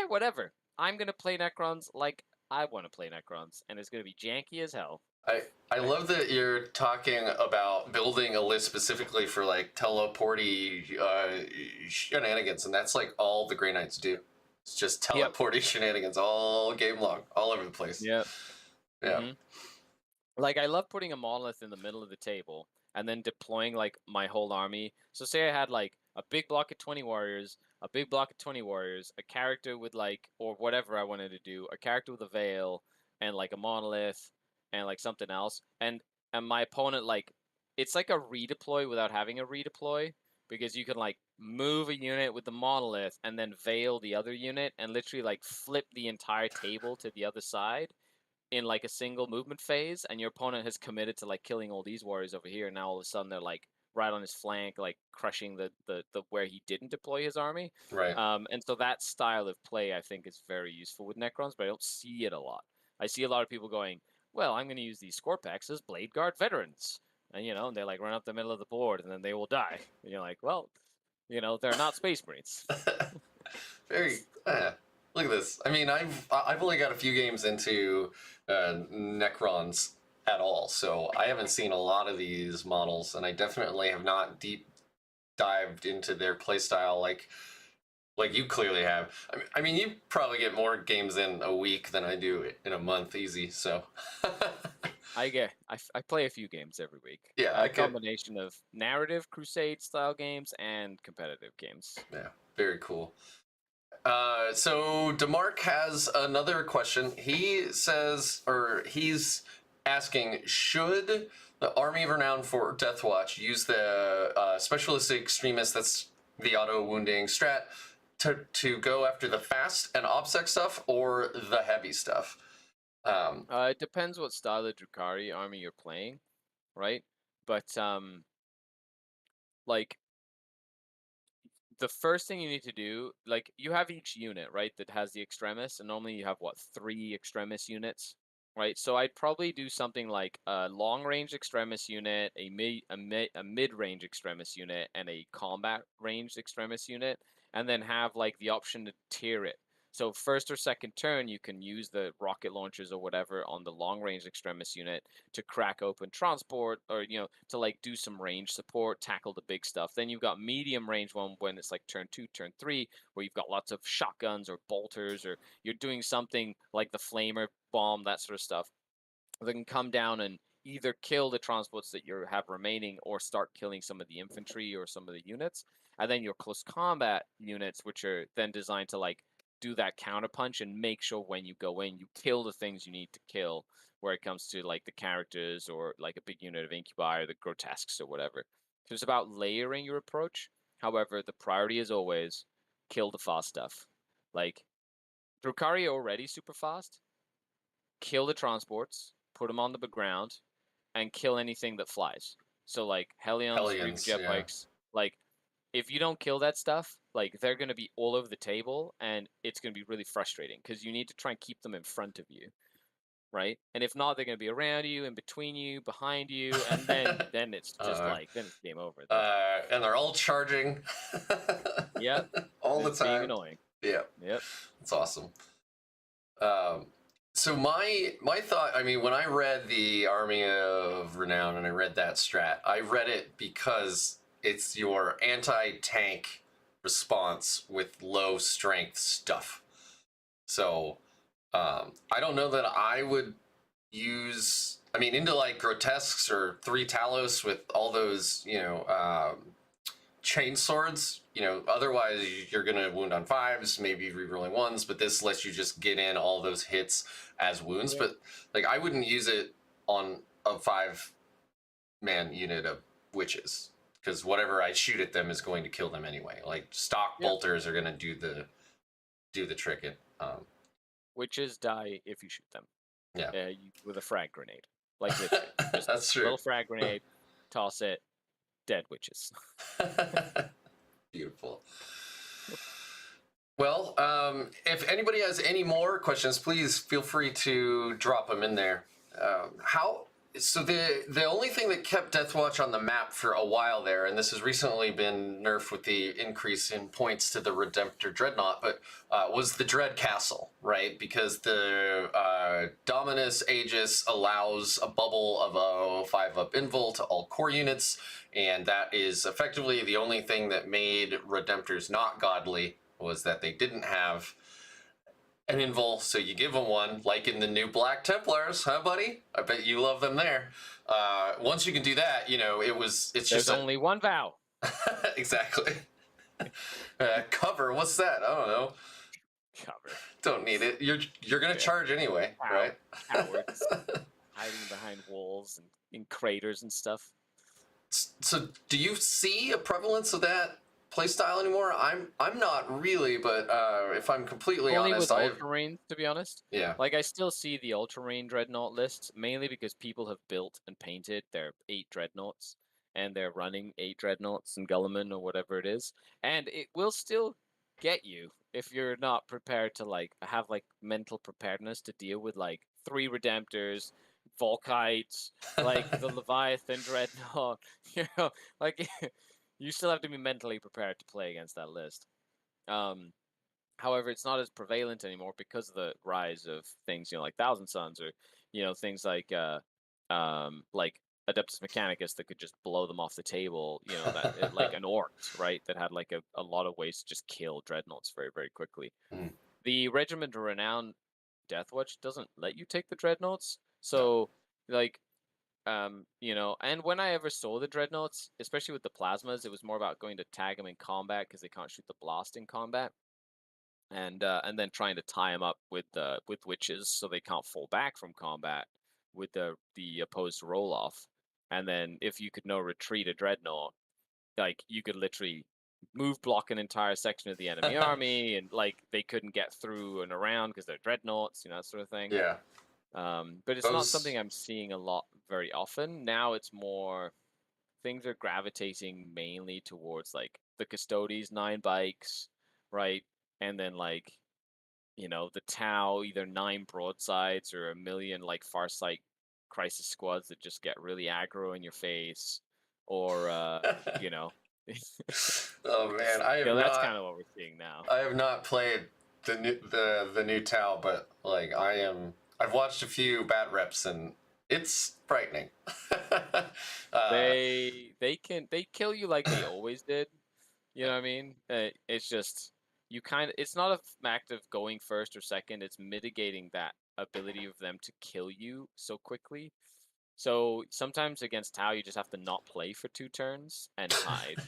whatever. I'm gonna play Necrons like I want to play Necrons, and it's gonna be janky as hell. I love that you're talking about building a list specifically for like teleporty shenanigans, and that's like all the Grey Knights do. It's just teleporty shenanigans all game long, all over the place. Yep. Yeah. Mm-hmm. Like I love putting a monolith in the middle of the table and then deploying like my whole army. So say I had like a big block of 20 warriors, a big block of 20 warriors, a character with like or whatever I wanted to do, a character with a veil, and like a monolith and like something else. And my opponent like it's like a redeploy without having a redeploy because you can like move a unit with the monolith and then veil the other unit and literally like flip the entire table to the other side in like a single movement phase, and your opponent has committed to like killing all these warriors over here. And now all of a sudden they're like right on his flank, like crushing the where he didn't deploy his army. Right. And so that style of play I think is very useful with Necrons, but I don't see it a lot. I see a lot of people going, well, I'm going to use these Scorpax as Blade Guard veterans, and and they like run up the middle of the board and then they will die. And you're like, well, they're not Space Marines. Very. Look at this. I mean, I've only got a few games into Necrons at all, so I haven't seen a lot of these models, and I definitely have not deep dived into their playstyle like you clearly have. I mean, you probably get more games in a week than I do in a month, easy. So. I play a few games every week. Yeah, a combination of narrative Crusade style games and competitive games. Yeah, very cool. So DeMarc has another question. He says, or he's asking, should the Army of Renown for Deathwatch use the Specialist Extremist, that's the auto wounding strat, to go after the fast and OPSEC stuff or the heavy stuff? It depends what style of Drukhari army you're playing, right? But like the first thing you need to do, like you have each unit, right, that has the extremis, and normally you have what 3 extremis units, right? So I'd probably do something like a long range extremis unit, a mid range extremis unit, and a combat range extremis unit, and then have like the option to tier it. So first or second turn, you can use the rocket launchers or whatever on the long range extremis unit to crack open transport, or to like do some range support, tackle the big stuff. Then you've got medium range one when it's like turn 2, turn 3, where you've got lots of shotguns or bolters, or you're doing something like the flamer bomb, that sort of stuff. They can come down and either kill the transports that you have remaining or start killing some of the infantry or some of the units. And then your close combat units, which are then designed to like do that counterpunch and make sure when you go in, you kill the things you need to kill, where it comes to like the characters or like a big unit of incubi or the grotesques or whatever. So it's about layering your approach. However, the priority is always kill the fast stuff. Like Drukhari are already super fast. Kill the transports, put them on the ground, and kill anything that flies. So like Hellions, Reaper jet bikes, like if you don't kill that stuff, like they're going to be all over the table, and it's going to be really frustrating because you need to try and keep them in front of you, right? And if not, they're going to be around you, in between you, behind you, and then it's just then it's game over. And they're all charging. Yep. All the time. Being annoying. Yeah. Yep. That's awesome. So my thought, I mean, when I read the Army of Renown and I read that strat, I read it because it's your anti-tank response with low strength stuff. So I don't know that I would use. I mean, into like grotesques or three Talos with all those, chain swords. Otherwise you're gonna wound on fives, maybe rerolling ones. But this lets you just get in all those hits as wounds. Yeah. But like, I wouldn't use it on a 5-man unit of witches because whatever I shoot at them is going to kill them anyway. Like stock Yeah. bolters are gonna do the trick. Witches die if you shoot them. Yeah. With a frag grenade. Like literally. Just That's a true. little frag grenade, toss it, dead witches. Beautiful. Well, if anybody has any more questions, please feel free to drop them in there. So the only thing that kept Deathwatch on the map for a while there, and this has recently been nerfed with the increase in points to the Redemptor Dreadnought, but was the Dread Castle, right? Because the Dominus Aegis allows a bubble of a 5-up invul to all core units, and that is effectively the only thing that made Redemptors not godly, was that they didn't have an invul, so you give them one, like in the new Black Templars, huh, buddy? I bet you love them there. Once you can do that, it's There's just only one vow. exactly. Cover, what's that? I don't know. Cover. Don't need it. You're gonna charge anyway, right? Cowards. Hiding behind walls and in craters and stuff. So, do you see a prevalence of that playstyle anymore? I'm not really, but if I'm completely Only honest, with Ultramarines, to be honest. Yeah. Like, I still see the Ultramarine Dreadnought lists, mainly because people have built and painted their 8 Dreadnoughts, and they're running 8 Dreadnoughts and Guilliman or whatever it is, and it will still get you if you're not prepared to, like, have, like, mental preparedness to deal with, like, 3 Redemptors, Volkites, like, the Leviathan Dreadnought, like, you still have to be mentally prepared to play against that list. However, it's not as prevalent anymore because of the rise of things, like Thousand Suns or, things like Adeptus Mechanicus that could just blow them off the table, like an Orcs, right? That had like a lot of ways to just kill Dreadnoughts very, very quickly. Mm. The Regiment of Renown Deathwatch doesn't let you take the Dreadnoughts. So, like, and when I ever saw the Dreadnoughts, especially with the Plasmas, it was more about going to tag them in combat because they can't shoot the blast in combat, and then trying to tie them up with witches so they can't fall back from combat with the opposed roll off. And then if you could no retreat a Dreadnought, like you could literally move block an entire section of the enemy army, and like they couldn't get through and around because they're Dreadnoughts, that sort of thing. Yeah. But it's not something I'm seeing a lot very often. Now it's more things are gravitating mainly towards like the Custodes 9 bikes, right? And then like, the Tau, either 9 broadsides or a million like Farsight crisis squads that just get really aggro in your face, or Oh man, I have that's not. kind of what we're seeing now. I have not played the new Tau, but like I've watched a few bat reps and it's frightening. They kill you like they always did. You know what I mean? It's just it's not a fact of going first or second. It's mitigating that ability of them to kill you so quickly. So sometimes against Tau, you just have to not play for 2 turns and hide.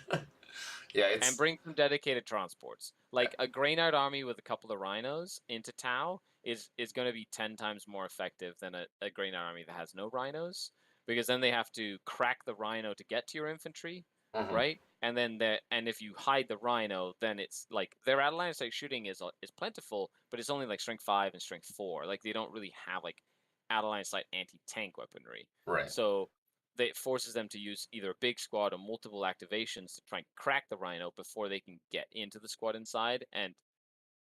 Yeah, and bring some dedicated transports. Like a Greynard army with a couple of rhinos into Tau is going to be 10 times more effective than a Greynard army that has no rhinos, because then they have to crack the rhino to get to your infantry, right? And then and if you hide the rhino, then it's like their line of sight shooting is plentiful, but it's only like strength 5 and strength 4. Like they don't really have like out of line of sight anti-tank weaponry. Right. So it forces them to use either a big squad or multiple activations to try and crack the rhino before they can get into the squad inside. And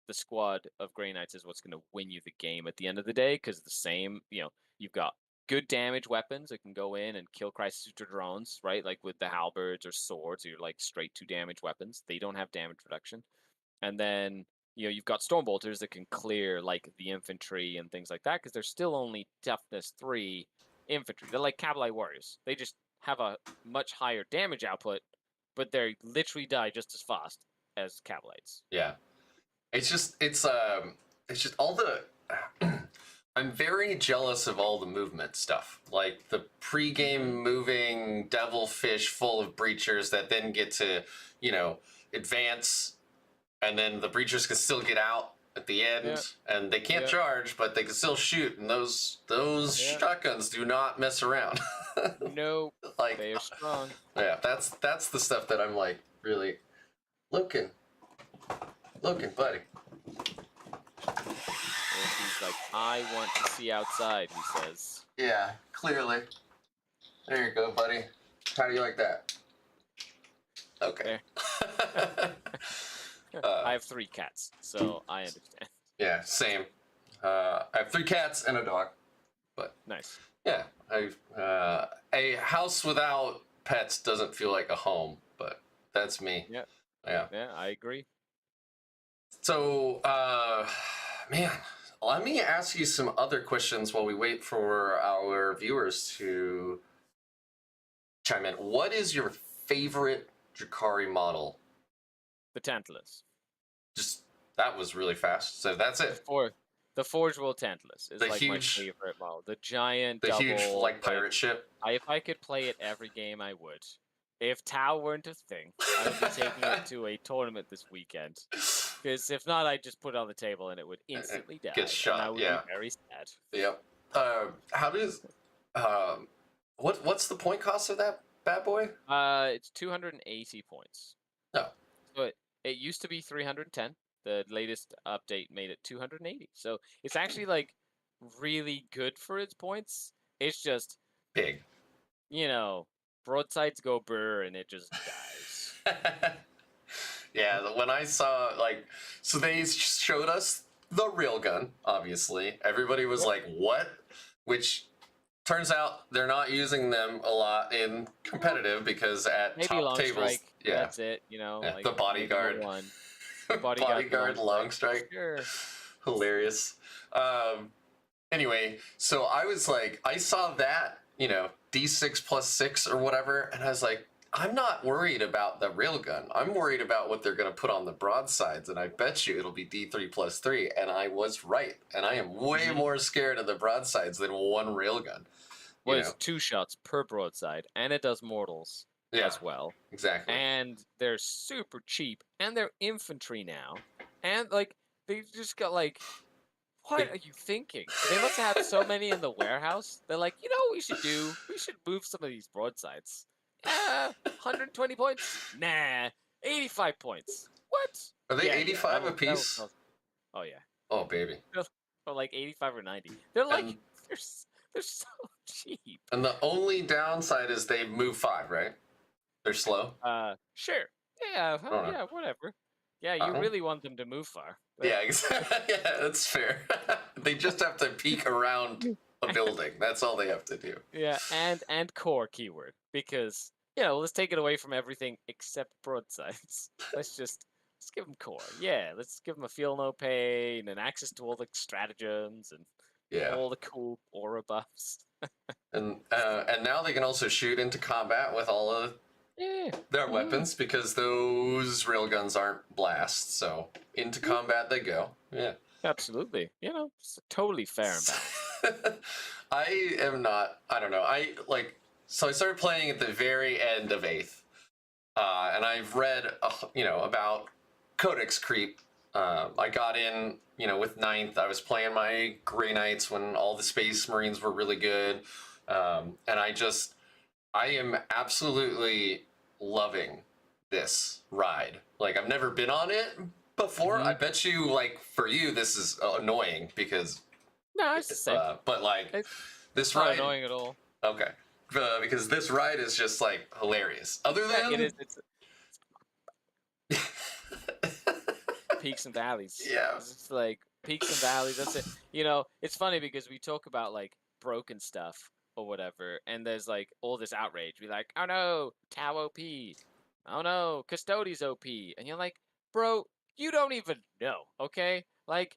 the squad of Grey Knights is what's going to win you the game at the end of the day, because you've got good damage weapons that can go in and kill crisis shooter drones, right? Like with the halberds or swords, you're like straight 2 damage weapons. They don't have damage reduction. And then you've got Stormbolters that can clear like the infantry and things like that because they're still only toughness 3 infantry. They're like Cavalry Warriors. They just have a much higher damage output, but they literally die just as fast as Cavalites. Yeah. It's just all the I'm very jealous of all the movement stuff. Like the pre-game moving devilfish full of breachers that then get to, advance, and then the breachers can still get out at the end, and they can't charge, but they can still shoot, and those shotguns do not mess around. No, like they are strong. Yeah, that's the stuff that I'm like really looking, buddy. And he's like, I want to see outside, he says. Yeah, clearly. There you go, buddy. How do you like that? Okay. I have 3 cats, so I understand. Yeah, same. I have 3 cats and a dog. But nice. Yeah, a house without pets doesn't feel like a home, but that's me. Yeah. Yeah. Yeah, I agree. So, man, let me ask you some other questions while we wait for our viewers to chime in. What is your favorite Drukhari model? The Tantalus. Just, that was really fast. So that's it. The Forge World Tantalus is the like huge, my favorite model. The giant, the double, huge like pirate ship. If I could play it every game, I would. If Tau weren't a thing, I would be taking it to a tournament this weekend. Because if not, I'd just put it on the table and it would instantly die. Get shot. And I would be very sad. Yep. How does what's the point cost of that bad boy? It's 280 points. No. So it used to be 310. The latest update made it 280. So it's actually like really good for its points. It's just big. Broadsides go brr and it just dies. Yeah, when I saw so they showed us the railgun, obviously. Everybody was like, "What?" Which turns out they're not using them a lot in competitive because at maybe top long tables, strike, that's it. Like the bodyguard. One. Bodyguard long strike. Sure. Hilarious. Anyway, so I was like, I saw that, D6 plus 6 or whatever, and I was like, I'm not worried about the railgun. I'm worried about what they're going to put on the broadsides, and I bet you it'll be D3 plus 3, and I was right. And I am way more scared of the broadsides than one railgun. Well, it's 2 shots per broadside, and it does mortals. As well. Exactly. And they're super cheap, and they're infantry now. And they've just got what are you thinking? They must have so many in the warehouse. They're like, what we should do? We should move some of these broadsides. 120 points? Nah, 85 points. What? Are they 85 a piece? Oh yeah. Oh baby. Or like 85 or 90. They're like they're so cheap. And the only downside is they move 5, right? They're slow? Sure. Yeah, yeah, whatever. Yeah, you really want them to move far. Yeah, exactly. Yeah, that's fair. They just have to peek around a building. That's all they have to do. Yeah, and core keyword. Because, let's take it away from everything except broadsides. Let's give them core. Yeah, let's give them a feel no pain and access to all the stratagems and all the cool aura buffs. and now they can also shoot into combat with all of their weapons because those railguns aren't blasts, so into combat they go. Yeah. Absolutely. It's totally fair and balanced. I don't know. So I started playing at the very end of 8th. And I've read, about codex creep. I got in, with 9th. I was playing my Grey Knights when all the Space Marines were really good. And I am absolutely loving this ride. I've never been on it before. I bet you, for you, this is annoying because... No, it's the same. But, this it's ride... not annoying at all. Okay. Because this ride is just, hilarious. Other than... It is. It's peaks and valleys. Yeah. It's peaks and valleys. That's it. It's funny because we talk about, broken stuff or whatever, and there's all this outrage. We're like, oh no, Tau OP. Oh no, Custodes OP. And you're like, bro, you don't even know, okay? Like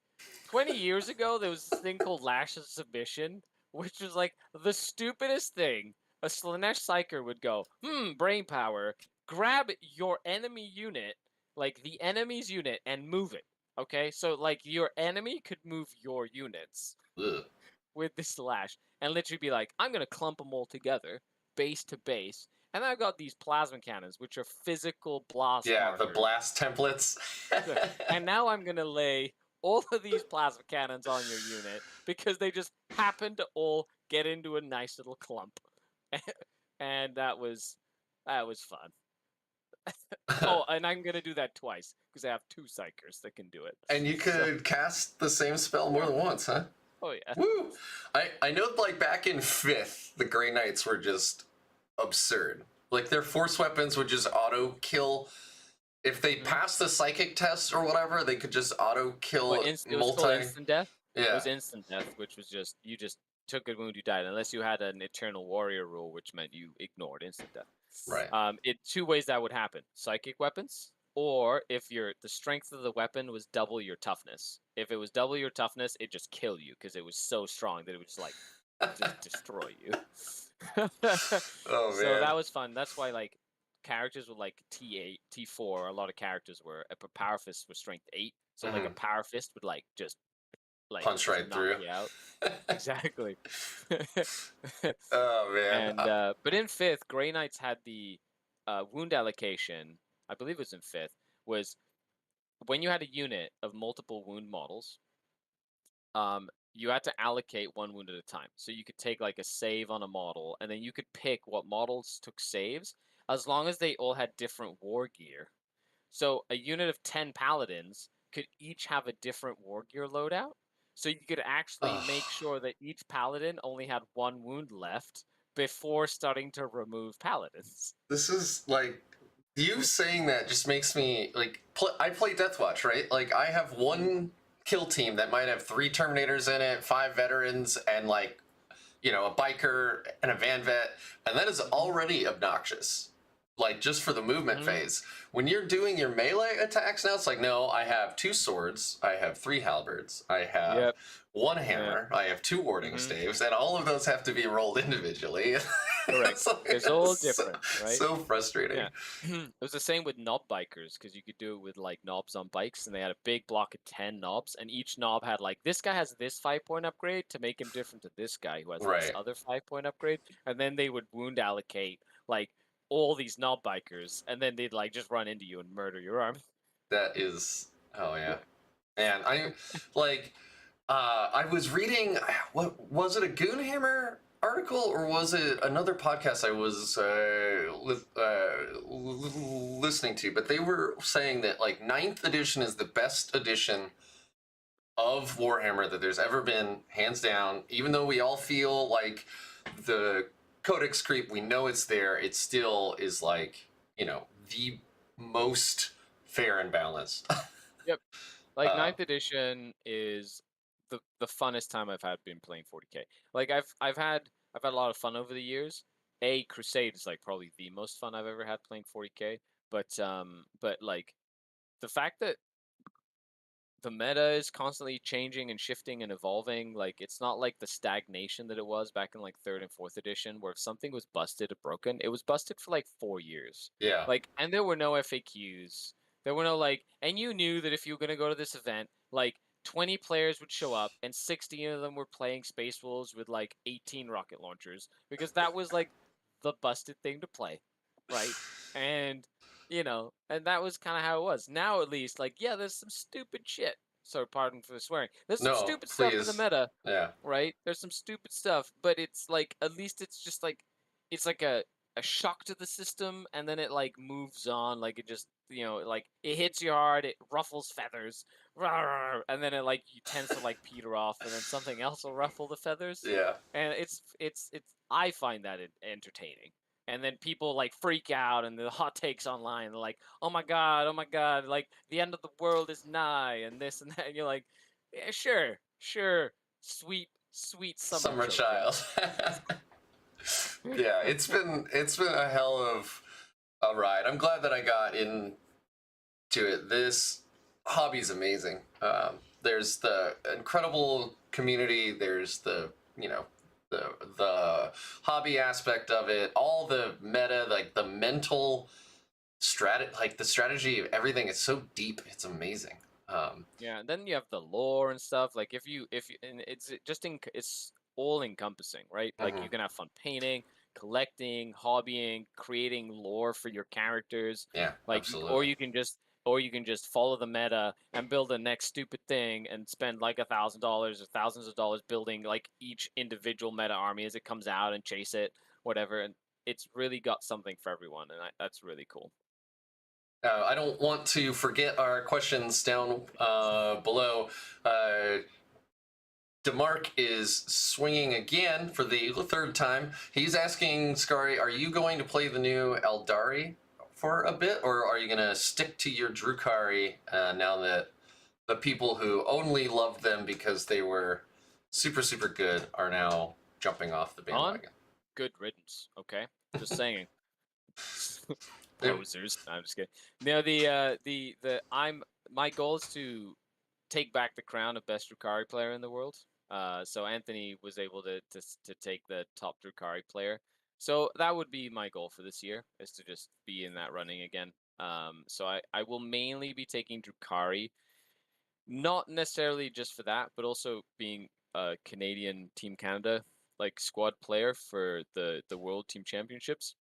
20 years ago, there was this thing called Lash of Submission, which was like the stupidest thing. A Slanesh Psyker would go, brain power, grab your enemy unit, like the enemy's unit, and move it. Okay, so like your enemy could move your units Ugh. with this slash and literally be like, I'm gonna clump them all together, base to base. And then I've got these plasma cannons, which are physical blast Yeah, the markers. blast templates. And now I'm gonna lay all of these plasma cannons on your unit because they just happen to all get into a nice little clump. And that was fun. Oh, and I'm gonna do that twice because I have 2 psychers that can do it. And you could cast the same spell more than once, huh? Oh yeah. Woo! I know, like, back in 5th, the Grey Knights were just absurd. Like, their force weapons would just auto-kill. If they passed the psychic test or whatever, they could just auto-kill It was called instant death. It Yeah. was instant death, which was just you just took a wound, you died, unless you had an eternal warrior rule, which meant you ignored instant death. Right. It 2 ways that would happen: psychic weapons, or if the strength of the weapon was double your toughness. If it was double your toughness, it just kill you because it was so strong that it would just like just destroy you. Oh, So man. that was fun. That's why like characters with like T8, T4, a lot of characters were a power fist was strength 8. So like a power fist would like just like Punch just right knock through. you out. Exactly. Oh, man. And but in 5th, Grey Knights had the wound allocation. I believe it was in 5th. Was when you had a unit of multiple wound models, you had to allocate 1 wound at a time. So you could take like a save on a model, and then you could pick what models took saves, as long as they all had different war gear. So a unit of 10 paladins could each have a different war gear loadout. So you could actually make sure that each paladin only had 1 wound left before starting to remove paladins. This is like, you saying that just makes me like, I play Deathwatch, right? Like, I have 1 kill team that might have 3 Terminators in it, 5 veterans, and like, you know, a biker and a van vet, and that is already obnoxious. Like, just for the movement phase. When you're doing your melee attacks now, it's like, no, I have 2 swords, I have 3 halberds, I have 1 hammer, I have 2 warding staves, and all of those have to be rolled individually. Correct. It's all different, right? So frustrating. Yeah. It was the same with knob bikers, because you could do it with like knobs on bikes, and they had a big block of 10 knobs, and each knob had like, this guy has this 5-point upgrade to make him different to this guy who has this other 5-point upgrade, and then they would wound allocate like all these knob bikers, and then they'd like just run into you and murder your army. That is, oh yeah. Man, I like, I was reading, what was it, a Goonhammer article, or was it another podcast I was listening to? But they were saying that like 9th edition is the best edition of Warhammer that there's ever been, hands down. Even though we all feel like the codex creep, we know it's there, it still is like, you know, the most fair and balanced. Yep. Like 9th edition is the funnest time I've had been playing 40k. Like I've had a lot of fun over the years. Crusade is like probably the most fun I've ever had playing 40k. But like the fact that the meta is constantly changing and shifting and evolving. Like, it's not like the stagnation that it was back in like 3rd and 4th edition, where if something was busted or broken, it was busted for like 4 years. Yeah. Like, and there were no FAQs. There were no like, and you knew that if you were gonna go to this event, like 20 players would show up, and 16 of them were playing Space Wolves with like 18 rocket launchers, because that was like the busted thing to play, right? And you know, and that was kind of how it was. Now, at least, like, yeah, there's some stupid shit. So, pardon for the swearing. There's some stupid stuff in the meta, right? There's some stupid stuff, but it's like, at least it's just like, it's like a shock to the system, and then it like moves on. Like, it just, you know, like it hits you hard, it ruffles feathers, and then it like tends to like peter off, and then something else will ruffle the feathers. Yeah. And it's I find that entertaining. And then people like freak out, and the hot takes online. They're like, oh my god, like the end of the world is nigh, and this and that. And you're like, yeah, sure, sweet summer child. Yeah, it's been a hell of a ride. I'm glad that I got into it. hobby's amazing. There's the incredible community. There's the the hobby aspect of it. All the meta, like the mental like the strategy of everything is so deep. It's amazing. Yeah, and then you have the lore and stuff. Like if you and it's just it's all encompassing, right? Like you can have fun painting, collecting, hobbying, creating lore for your characters. Yeah, Like absolutely. or you can just follow the meta and build the next stupid thing and spend like $1,000 or thousands of dollars building like each individual meta army as it comes out and chase it, whatever. And it's really got something for everyone, and that's really cool. I don't want to forget our questions down below. DeMark is swinging again for the third time. He's asking Skari, are you going to play the new Eldari for a bit, or are you going to stick to your Drukhari now that the people who only loved them because they were super, super good are now jumping off the bandwagon? Good riddance, okay? Just saying. Posers. No, I'm just kidding. No, my goal is to take back the crown of best Drukhari player in the world. So Anthony was able to take the top Drukhari player. So that would be my goal for this year, is to just be in that running again. So I will mainly be taking Drukhari, not necessarily just for that, but also being a Canadian Team Canada like squad player for the World Team Championships.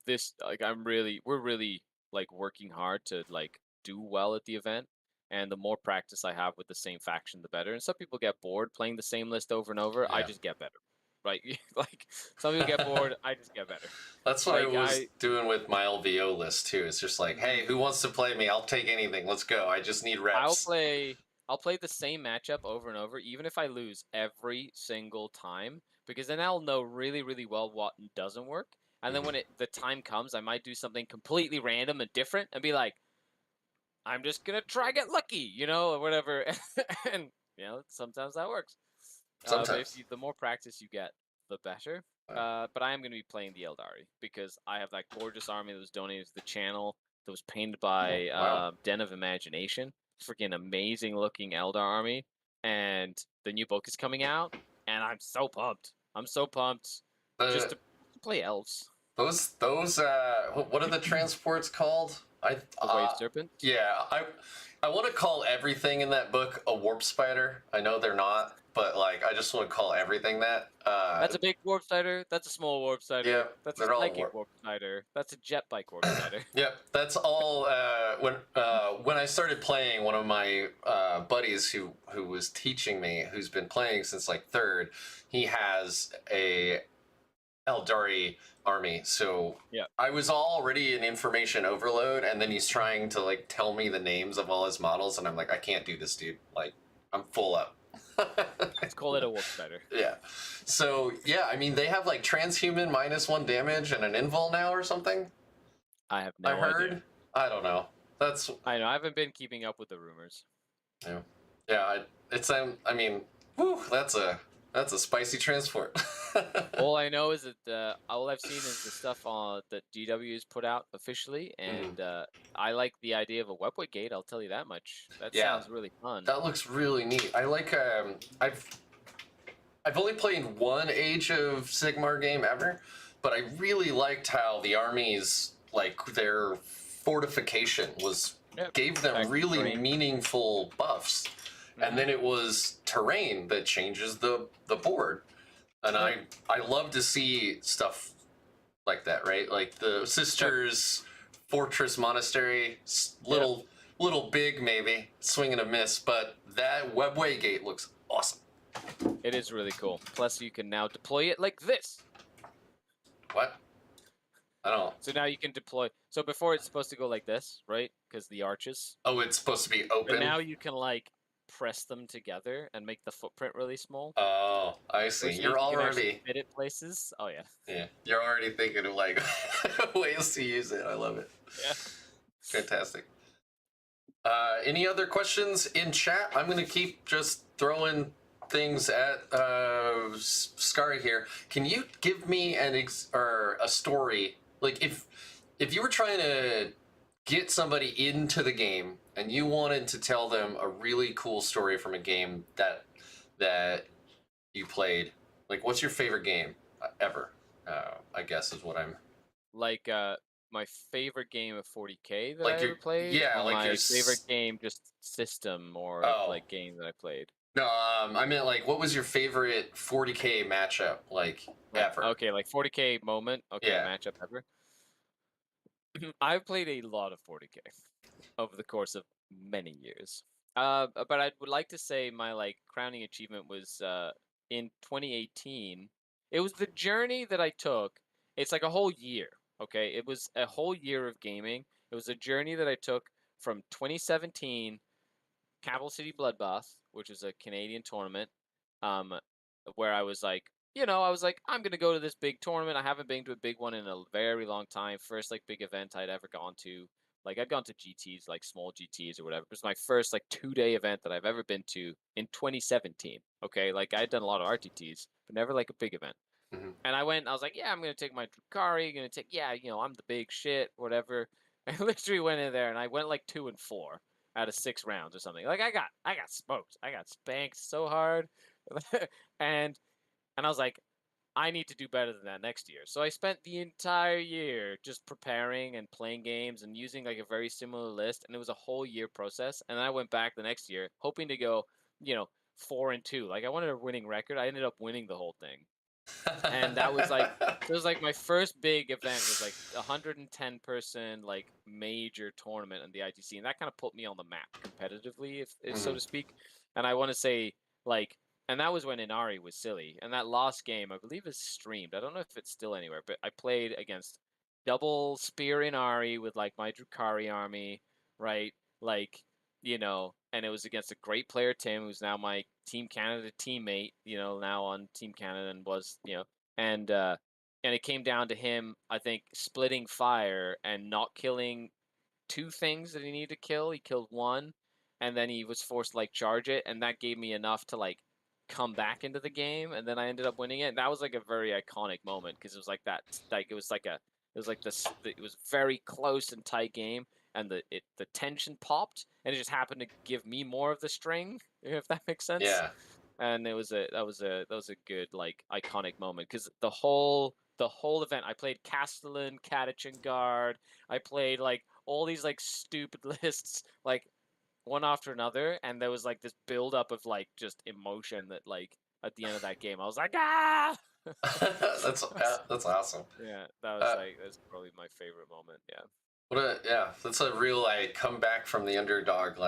This like we're really like working hard to like do well at the event, and the more practice I have with the same faction, the better. And some people get bored playing the same list over and over. I Yeah. just get better, right? Like some people get bored. I just get better. That's what Like, I was doing with my LVO list too. It's just like, hey, who wants to play me? I'll take anything. Let's go. I just need reps. I'll play the same matchup over and over, even if I lose every single time, because then I'll know really, really well what doesn't work. And then when the time comes, I might do something completely random and different and be like, I'm just gonna try get lucky, or whatever. And sometimes that works. Sometimes. The more practice you get, the better. But I am gonna be playing the Eldari because I have that gorgeous army that was donated to the channel that was painted by Wow. Den of Imagination. Freaking amazing looking Eldar army, and the new book is coming out, and I'm so pumped. I'm so pumped just to play elves. Those what are the transports called? The Wave Serpent. Yeah, I want to call everything in that book a warp spider. I know they're not, but like I just want to call everything that. That's a big warp spider. That's a small warp spider. Yeah, that's a psychic warp spider. That's a jet bike warp spider. Yep, that's all. When I started playing, one of my buddies who was teaching me, who's been playing since like third, he has a Eldari army. So yeah. I was already in information overload, and then he's trying to like tell me the names of all his models, and I'm like, I can't do this, dude. Like, I'm full up. Let's call it a wolf spider. Yeah. So yeah, I mean they have like transhuman -1 damage and an invul now or something. I have no idea. I don't know. I know. I haven't been keeping up with the rumors. Yeah. Yeah. It's I mean, whew, that's a spicy transport. All I know is that all I've seen is the stuff that GW has put out officially, and I like the idea of a webway gate. I'll tell you that much. That sounds really fun. That looks really neat. I like. I've only played one Age of Sigmar game ever, but I really liked how the armies, like their fortification gave them really meaningful buffs. And then it was terrain that changes the board. And I love to see stuff like that, right? Like the Sisters Fortress Monastery, little big maybe, swing and a miss, but that webway gate looks awesome. It is really cool. Plus you can now deploy it like this. What? I don't know. So now you can deploy. So before it's supposed to go like this, right? Because the arches. Oh, it's supposed to be open? But now you can like press them together and make the footprint really small. Oh, I see. You're already fit it places. Oh yeah. Yeah, you're already thinking of like ways to use it. I love it. Yeah. Fantastic. Any other questions in chat? I'm gonna keep just throwing things at Skari here. Can you give me or a story? Like if you were trying to get somebody into the game and you wanted to tell them a really cool story from a game that you played, like what's your favorite game ever? I guess is what I'm Like my favorite game of 40K that I like your ever played, yeah, or like your my favorite game just system or oh like game that I played. no, I meant like what was your favorite 40K matchup like Like ever? okay, like 40K moment, okay, Yeah. matchup ever. I've played a lot of 40K over the course of many years. But I would like to say my like crowning achievement was in 2018. It was the journey that I took. It's like a whole year. Okay, it was a whole year of gaming. It was a journey that I took from 2017 Capital City Bloodbath, which is a Canadian tournament, um, where I was like, I was like, I'm gonna go to this big tournament. I haven't been to a big one in a very long time. First like big event I'd ever gone to. Like I'd gone to GTs, like small GTs or whatever. It was my first like 2-day event that I've ever been to in 2017. Okay, like I'd done a lot of RTTs, but never like a big event. Hmm. And I went, and I was like, yeah, I'm gonna take my Drukhari, gonna take, yeah, I'm the big shit, whatever. I literally went in there and I went like 2 and 4 out of 6 rounds or something. Like I got smoked. I got spanked so hard, and I was like, I need to do better than that next year. So I spent the entire year just preparing and playing games and using like a very similar list, and it was a whole year process. And then I went back the next year hoping to go, 4-2. Like I wanted a winning record. I ended up winning the whole thing, and that was like it was like my first big event was like 110 person like major tournament in the ITC, and that kind of put me on the map competitively, if so Hmm. to speak. And I want to say like, and that was when Inari was silly, and that last game I believe is streamed. I don't know if it's still anywhere, but I played against double spear Inari with like my Drukhari army, right? Like and it was against a great player, Tim, who's now my Team Canada teammate, now on Team Canada and was, and it came down to him, I think, splitting fire and not killing 2 things that he needed to kill. He killed one, and then he was forced to like charge it, and that gave me enough to like come back into the game, and then I ended up winning it. And that was like a very iconic moment because it was like that, like it was like it was very close and tight game, and the tension popped, and it just happened to give me more of the string, if that makes sense. Yeah. And that was a good like iconic moment because the whole event I played Castellan, Catachan Guard. I played like all these like stupid lists like one after another, and there was like this build up of like just emotion that like at the end of that game I was like, ah. That's awesome. Yeah, that was Uh, like that's probably my favorite moment. Yeah. yeah, that's a real like comeback from the underdog,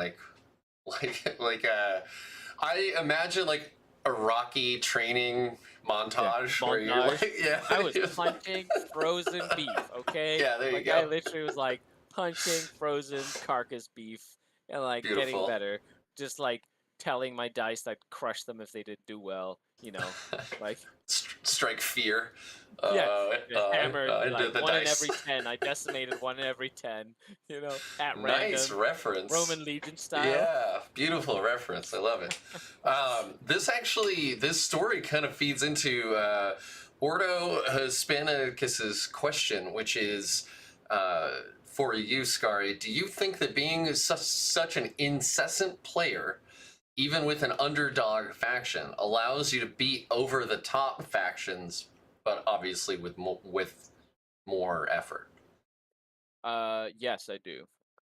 I imagine like a Rocky training Yeah, montage where you're montage. like, yeah, I was punching frozen beef, okay? yeah, there you Like I go. literally was like punching frozen carcass beef and like getting Beautiful. better, just like telling my dice I'd crush them if they did do well. Like Strike fear. yeah, the hammer would I be like did the 1 in dice. every 10. I decimated 1 in every 10, at Nice random, reference. Roman Legion style. Yeah, beautiful reference. I love it. This story kind of feeds into Ordo Hispanicus's question, which is for you, Skari. Do you think that being such an incessant player, even with an underdog faction, allows you to beat over the top factions, but obviously with more effort? Yes, I do.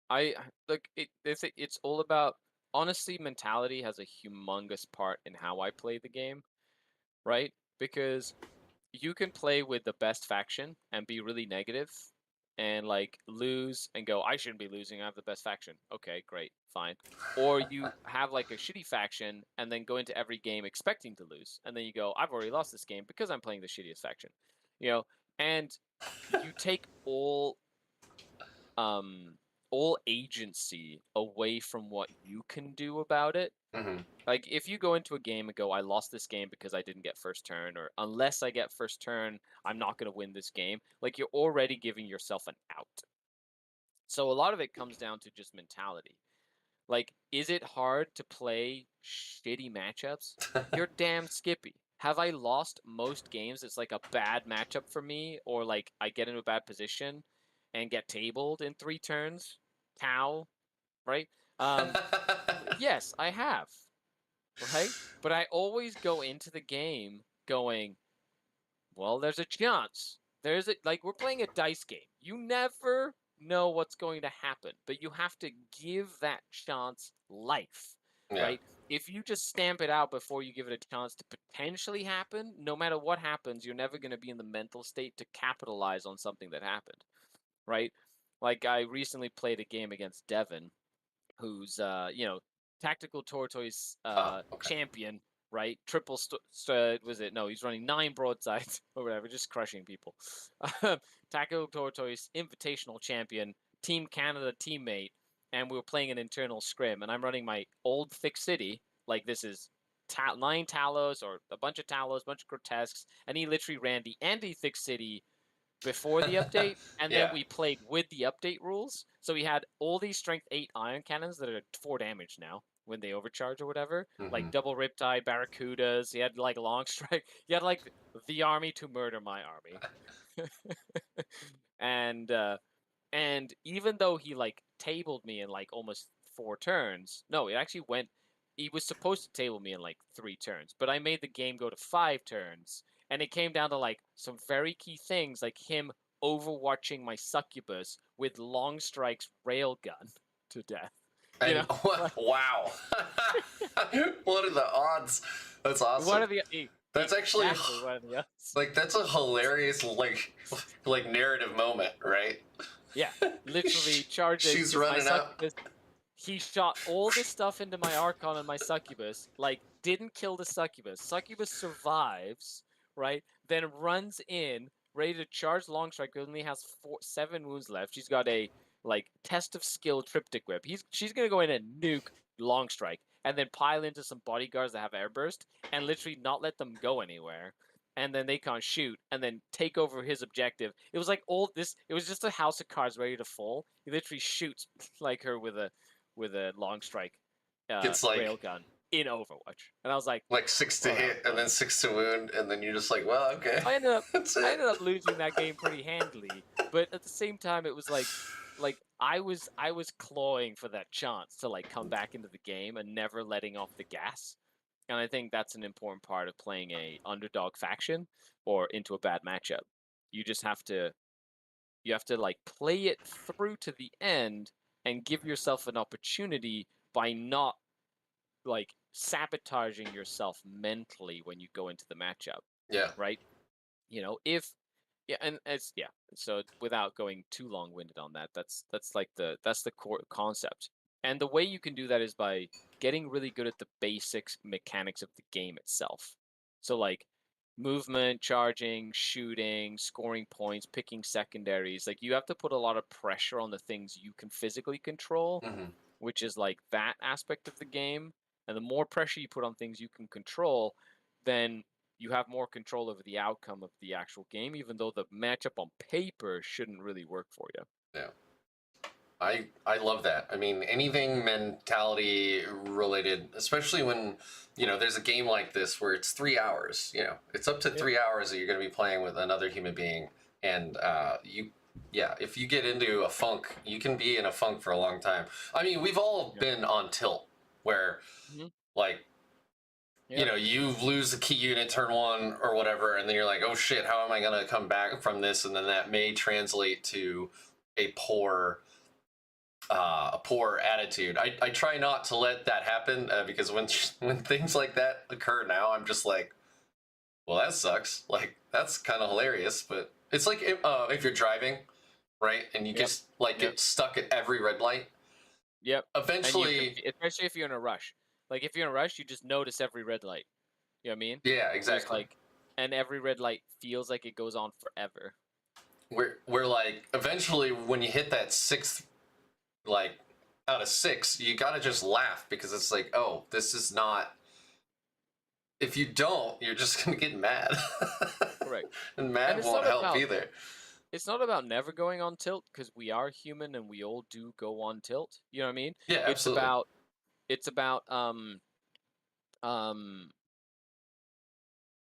I look. It's all about honestly. Mentality has a humongous part in how I play the game, right? Because you can play with the best faction and be really negative and like lose and go, I shouldn't be losing. I have the best faction. Okay, great, fine. Or you have like a shitty faction and then go into every game expecting to lose, and then you go, I've already lost this game because I'm playing the shittiest faction, you know. And you take um all agency away from what you can do about it. Hmm. Like if you go into a game and go, I lost this game because I didn't get first turn, or unless I get first turn, I'm not going to win this game. Like you're already giving yourself an out. So a lot of it comes down to just mentality. Like, is it hard to play shitty matchups? You're damn skippy. Have I lost most games? It's like a bad matchup for me, or like I get into a bad position and get tabled in 3 turns. Cow, right? Yes, I have, right? But I always go into the game going, well, there's a chance. Like we're playing a dice game. You never know what's going to happen, but you have to give that chance life, Yeah. right? If you just stamp it out before you give it a chance to potentially happen, no matter what happens, you're never going to be in the mental state to capitalize on something that happened, right? Like I recently played a game against Devin, who's tactical tortoise Oh, okay. champion, right? Triple was it? No, he's running 9 broadsides or whatever, just crushing people. Tactical tortoise invitational champion, Team Canada teammate, and we were playing an internal scrim, and I'm running my old thick city. Like this is 9 Talos or a bunch of Talos, bunch of grotesques, and he literally ran the anti thick city before the update, and then Yeah. we played with the update rules. So we had all these strength 8 iron cannons that are 4 damage now when they overcharge or whatever, like double riptide, barracudas. He had like long strike. He had like the army to murder my army. and and even though he like tabled me in like almost 4 turns, no, it actually went. He was supposed to table me in like 3 turns, but I made the game go to 5 turns, and it came down to like some very key things, like him overwatching my succubus with long strikes railgun to death. You And know, like, wow, what are the odds? That's what awesome. are the That's actually exactly what are the odds? like that's a hilarious like narrative moment, right? Yeah, literally charging She's because my running up. succubus. He shot all this stuff into my Archon and my succubus, like didn't kill the succubus. Succubus survives, right? Then runs in, ready to charge long strike. Only has 7 wounds left. She's got a like test of skill triptych whip. She's gonna go in and nuke long strike, and then pile into some bodyguards that have airburst, and literally not let them go anywhere. And then they can't shoot, and then take over his objective. It was like all this. It was just a house of cards ready to fall. He literally shoots like her with a long strike Gets like railgun in Overwatch, and I was like, 6 to well, that was hit and fun. then 6 to wound, and then you're just like, well, okay, I ended up that's I it. ended up losing that game pretty handily, but at the same time, it was like I was clawing for that chance to like come back into the game and never letting off the gas. And I think that's an important part of playing a underdog faction or into a bad matchup. You just have to like play it through to the end and give yourself an opportunity by not like sabotaging yourself mentally when you go into the matchup, Yeah, right? If yeah, and it's yeah. So without going too long-winded on that, that's like that's the core concept. And the way you can do that is by getting really good at the basics mechanics of the game itself. So like movement, charging, shooting, scoring points, picking secondaries. Like you have to put a lot of pressure on the things you can physically control, which is like that aspect of the game. And the more pressure you put on things you can control, then you have more control over the outcome of the actual game, even though the matchup on paper shouldn't really work for you. yeah. I love that. I mean, anything mentality related, especially when there's a game like this where it's 3 hours. It's up to Yep. 3 hours that you're going to be playing with another human being, and yeah, if you get into a funk, you can be in a funk for a long time. I mean, we've all Yep. been on tilt where, Mhm. like, Yep. you lose the key unit turn 1 or whatever, and then you're like, oh shit, how am I going to come back from this? And then that may translate to a poor attitude. I try not to let that happen because when things like that occur now, I'm just like, well, that sucks. Like that's kind of hilarious, but it's like if you're driving, right, and you Yep. just like Yep. get stuck at every red light. Yep. And you can, Eventually, especially if you're in a rush. Like if you're in a rush, you just notice every red light. You know what I mean? yeah, There's exactly. like, and every red light feels like it goes on forever. We're like eventually when you hit that 6th like out of 6, you gotta just laugh because it's like, oh, this is not. If you don't, you're just gonna get mad, Correct. and And mad it's won't not help about either. it's not about never going on tilt because we are human and we all do go on tilt. You know what I mean? Yeah, It's absolutely. about it's about um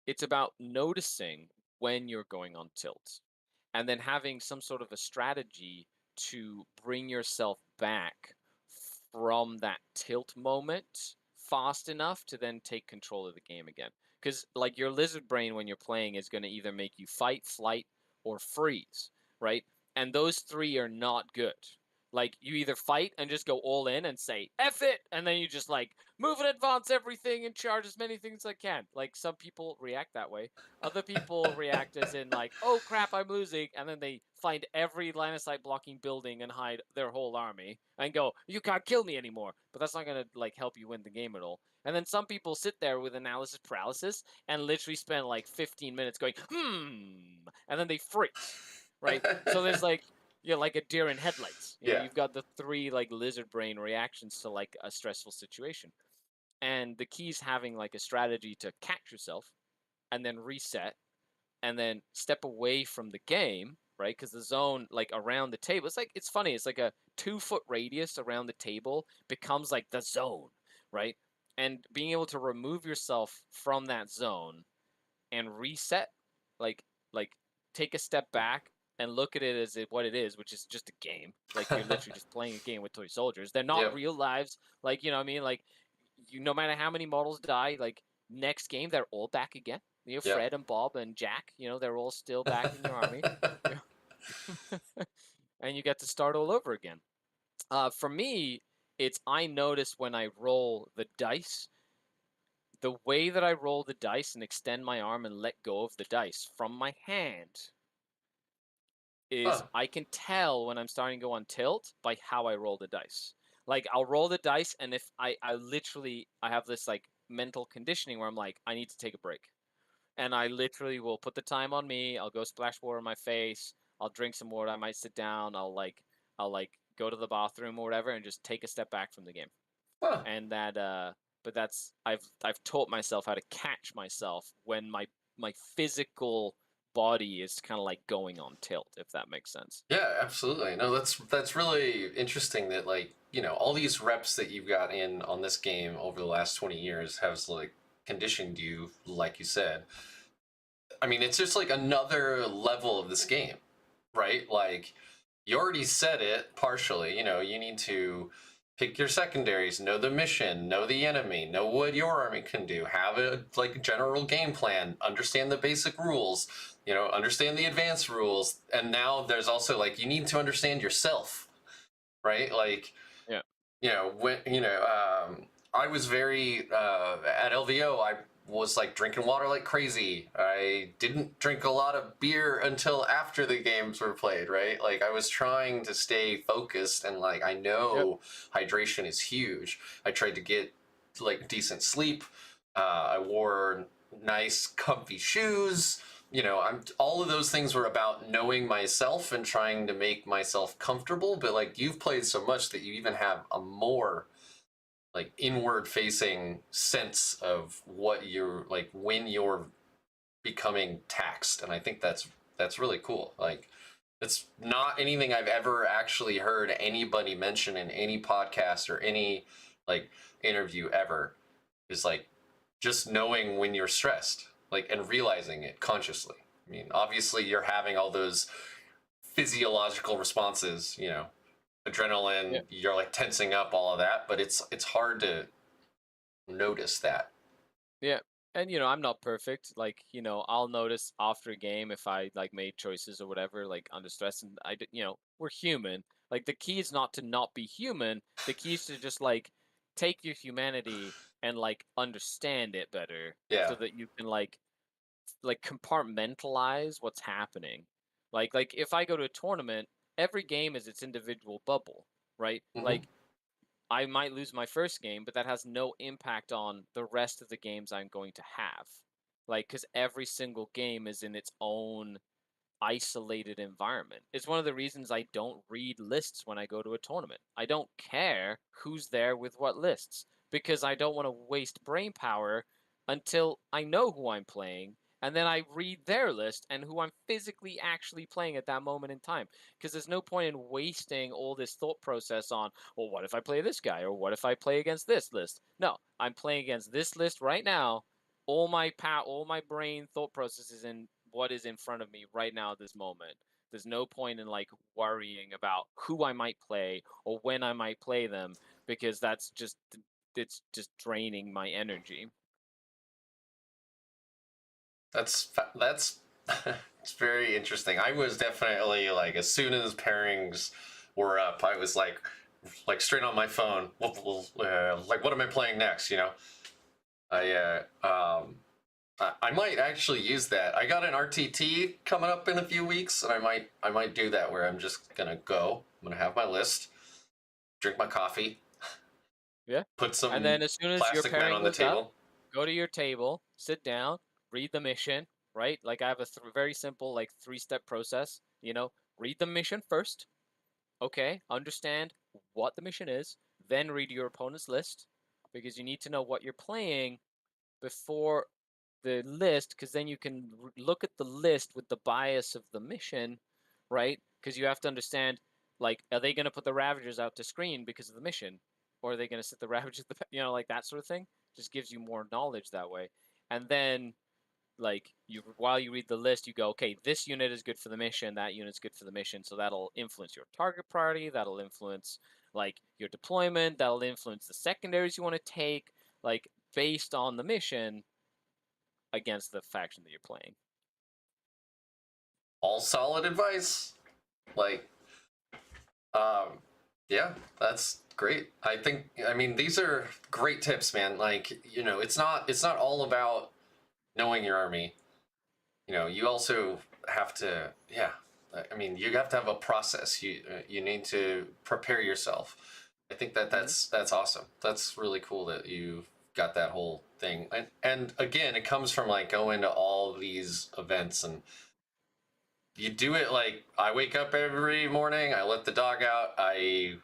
it's about noticing when you're going on tilt and then having some sort of a strategy to bring yourself back from that tilt moment fast enough to then take control of the game again. Because like your lizard brain when you're playing is going to either make you fight, flight, or freeze, right? And those three are not good. Like you either fight and just go all in and say F it, and then you just like move and advance everything and charge as many things as I can. Like some people react that way. Other people react as in like, oh crap, I'm losing, and then they find every line of sight blocking building and hide their whole army and go, you can't kill me anymore. But that's not gonna like help you win the game at all. And then some people sit there with analysis paralysis and literally spend like 15 minutes going, and then they freeze, right? So there's like like a deer in headlights. You know, Yeah. you've got the three like lizard brain reactions to like a stressful situation. And the key is having like a strategy to catch yourself and then reset and then step away from the game, right? Because the zone like around the table, it's funny, it's like a 2-foot radius around the table becomes like the zone, right? And being able to remove yourself from that zone and reset, like like take a step back and look at it as what it is, which is just a game. Like you're literally just playing a game with toy soldiers. They're not Yep. real lives. Like, you know what I mean? Like you, no matter how many models die, like next game they're all back again. You know, Yep. Fred and Bob and Jack, you know, they're all still back in your army. You know? And you get to start all over again. For me, it's I notice when I roll the dice, the way that I roll the dice and extend my arm and let go of the dice from my hand is Huh. I can tell when I'm starting to go on tilt by how I roll the dice. Like I'll roll the dice, and if I literally I have this like mental conditioning where I'm like, I need to take a break. And I literally will put the time on me, I'll go splash water on my face, I'll drink some water, I might sit down, I'll go to the bathroom or whatever and just take a step back from the game. Huh. And that but that's I've taught myself how to catch myself when my physical body is kind of like going on tilt, if that makes sense. Yeah, absolutely. No, that's really interesting that like, all these reps that you've got in on this game over the last 20 years has like conditioned you, like you said. I mean, it's just like another level of this game, right? Like you already said it partially, you need to pick your secondaries, know the mission, know the enemy, know what your army can do, have a like general game plan, understand the basic rules, understand the advanced rules, and now there's also like you need to understand yourself, right? Like Yeah. when I was very at LVO. I was like drinking water like crazy. I didn't drink a lot of beer until after the games were played, right? Like I was trying to stay focused, and like I Yep. know hydration is huge. I tried to get like decent sleep. I wore nice comfy shoes. I'm all of those things were about knowing myself and trying to make myself comfortable. But like you've played so much that you even have a more like inward facing sense of what you're like when you're becoming taxed. And I think that's really cool. Like it's not anything I've ever actually heard anybody mention in any podcast or any like interview ever, is like just knowing when you're stressed, like, and realizing it consciously. I mean, obviously you're having all those physiological responses, adrenaline, Yeah. you're like tensing up, all of that, but it's hard to notice that. Yeah. And I'm not perfect. Like, I'll notice after a game if I like made choices or whatever, like under stress, and we're human. Like the key is not to not be human. The key is to just like take your humanity and like understand it better Yeah. so that you can like compartmentalize what's happening. Like if I go to a tournament, every game is its individual bubble, right? Hmm. Like I might lose my first game, but that has no impact on the rest of the games I'm going to have. Like, because every single game is in its own isolated environment. It's one of the reasons I don't read lists when I go to a tournament. I don't care who's there with what lists because I don't want to waste brain power until I know who I'm playing and then I read their list and who I'm physically actually playing at that moment in time. Because there's no point in wasting all this thought process on, well, what if I play this guy or what if I play against this list? No, I'm playing against this list right now. All my brain thought process is in what is in front of me right now at this moment. There's no point in like worrying about who I might play or when I might play them, because it's just draining my energy. That's it's very interesting. I was definitely like, as soon as pairings were up, I was like straight on my phone. Like, what am I playing next? You know, I might actually use that. I got an RTT coming up in a few weeks, and I might do that where I'm just gonna go. I'm gonna have my list, drink my coffee, Yeah. put some And then as soon as your plastic men pairing on the goes up, table. go to your table, sit down, read the mission, right? Like I have a very simple like 3-step process, you know, read the mission first. Okay, understand what the mission is, then read your opponent's list, because you need to know what you're playing before the list, because then you can look at the list with the bias of the mission, right? Because you have to understand, like, are they going to put the Ravagers out to screen because of the mission, or are they going to sit the Ravagers, like that sort of thing? Just gives you more knowledge that way. And then, like, while you read the list, you go, okay, this unit is good for the mission, that unit's good for the mission, so that'll influence your target priority, that'll influence like your deployment, that'll influence the secondaries you want to take, like based on the mission against the faction that you're playing. All solid advice. Like, yeah, that's great. I mean, these are great tips, man. Like, you know, it's not all about knowing your army. You know, you also have to, yeah. I mean, you have to have a process. You need to prepare yourself. I think that that's awesome. That's really cool that you got that whole thing. And again, it comes from like going to all these events, and you do it like, I wake up every morning, I let the dog out, I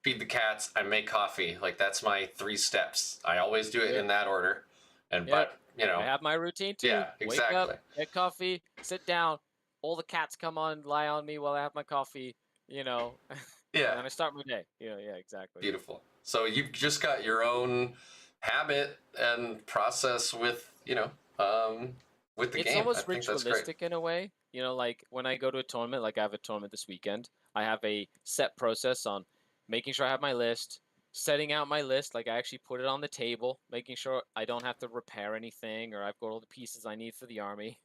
feed the cats, I make coffee. Like, that's my 3 steps. I always do it in that order. And but you know, I have my routine too. yeah, exactly. Wake up, get coffee, sit down. All the cats come on, lie on me while I have my coffee. Yeah. And then I start my day. Yeah, exactly. Beautiful. So you've just got your own habit and process with, with the It's game. I almost think that's great. ritualistic in a way. Like when I go to a tournament, like I have a tournament this weekend, I have a set process on making sure I have my list, setting out my list, like I actually put it on the table, making sure I don't have to repair anything or I've got all the pieces I need for the army.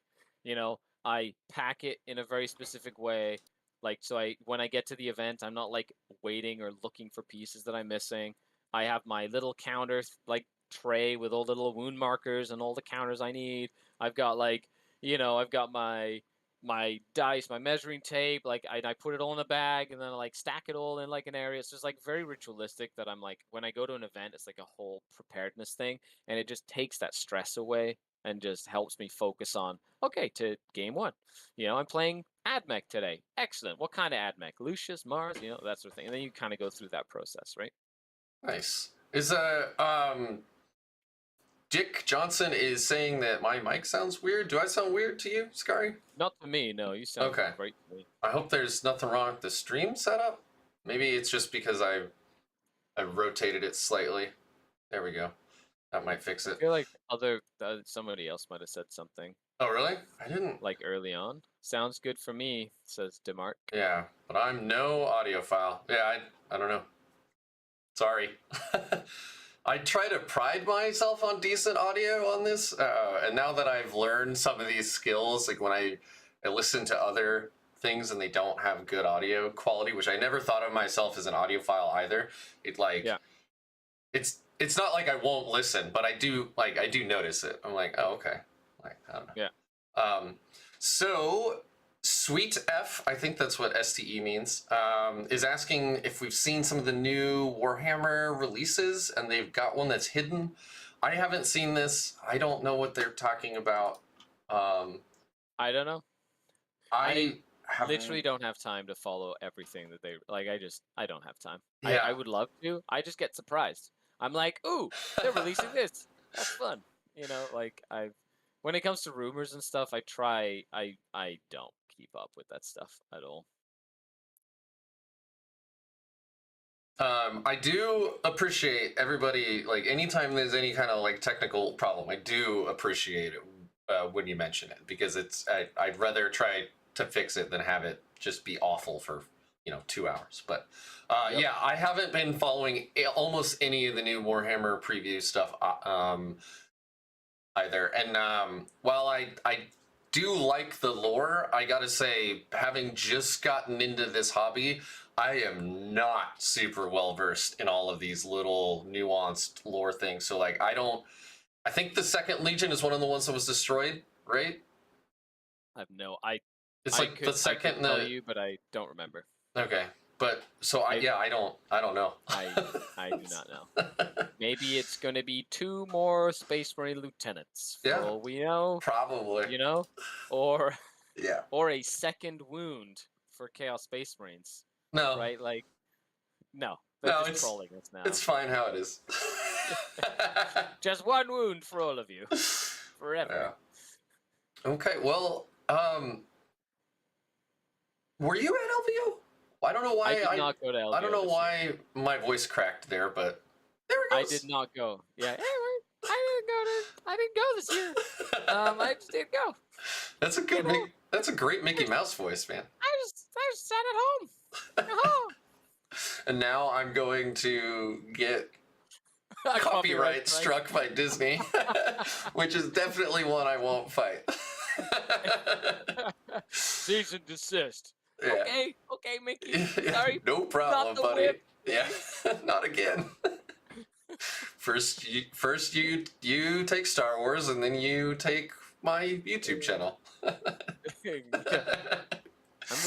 I pack it in a very specific way. Like, so when I get to the event, I'm not like waiting or looking for pieces that I'm missing. I have my little counter like tray with all the little wound markers and all the counters I need. I've got like, I've got my dice, my measuring tape, like I put it all in a bag and then I like stack it all in like an area. It's just like very ritualistic that I'm like, when I go to an event, it's like a whole preparedness thing, and it just takes that stress away and just helps me focus on, okay, to game 1. I'm playing AdMech today. Excellent. What kind of AdMech? Lucius, Mars, that sort of thing. And then you kind of go through that process, right? Nice. Is Dick Johnson is saying that my mic sounds weird. Do I sound weird to you, Skari? Not to me, no. You sound great to me. I hope there's nothing wrong with the stream setup. Maybe it's just because I rotated it slightly. There we go. That might fix it. I feel like somebody else might have said something. Oh, really? I didn't. Like early on. Sounds good for me, says DeMark. Yeah, but I'm no audiophile. Yeah, I don't know. Sorry. I try to pride myself on decent audio on this, and now that I've learned some of these skills, like when I listen to other things and they don't have good audio quality, which I never thought of myself as an audiophile either. It's not like I won't listen, but I do notice it. I'm like, oh, okay. Like, I don't know. Yeah. So Sweet F, I think that's what STE means, is asking if we've seen some of the new Warhammer releases, and they've got one that's hidden. I haven't seen this. I don't know what they're talking about. I don't know. I literally don't have time to follow everything that they like. I don't have time. Yeah. I would love to. I just get surprised. I'm like, ooh, they're releasing this. That's fun. When it comes to rumors and stuff, I don't keep up with that stuff at all. I do appreciate everybody, like, anytime there's any kind of like technical problem, I do appreciate it when you mention it, because I'd rather try to fix it than have it just be awful for 2 hours. But Yep. yeah, I haven't been following almost any of the new Warhammer preview stuff either. And while I do like the lore, I gotta say, having just gotten into this hobby, I am not super well versed in all of these little nuanced lore things. So like, I think the Second Legion is one of the ones that was destroyed, right? I have no. I It's I like could the second. I could tell you, but I don't remember. Okay, but so I don't know. I do not know. Maybe it's going to be 2 more Space Marine lieutenants, for Yeah, all we know. probably. You know, or Yeah. or a second wound for Chaos Space Marines. No. Right? Like, no, they're No, just trolling us now. it's fine how it is. Just 1 wound for all of you, forever. Yeah. Okay. Well, were you at LVO? I don't know why I did not go to LVO. I don't know this why year. my voice cracked there, but there it I goes. did not go. Yeah, I didn't go this year. I just didn't go. That's a good that's a great Mickey Mouse voice, man. I just sat at home. And now I'm going to get copyright struck by Disney, which is definitely one I won't fight. Cease and desist. Yeah. Okay, Mickey. Sorry. No problem, Not the buddy. whip. Yeah, not again. First you take Star Wars, and then you take my YouTube channel. I'm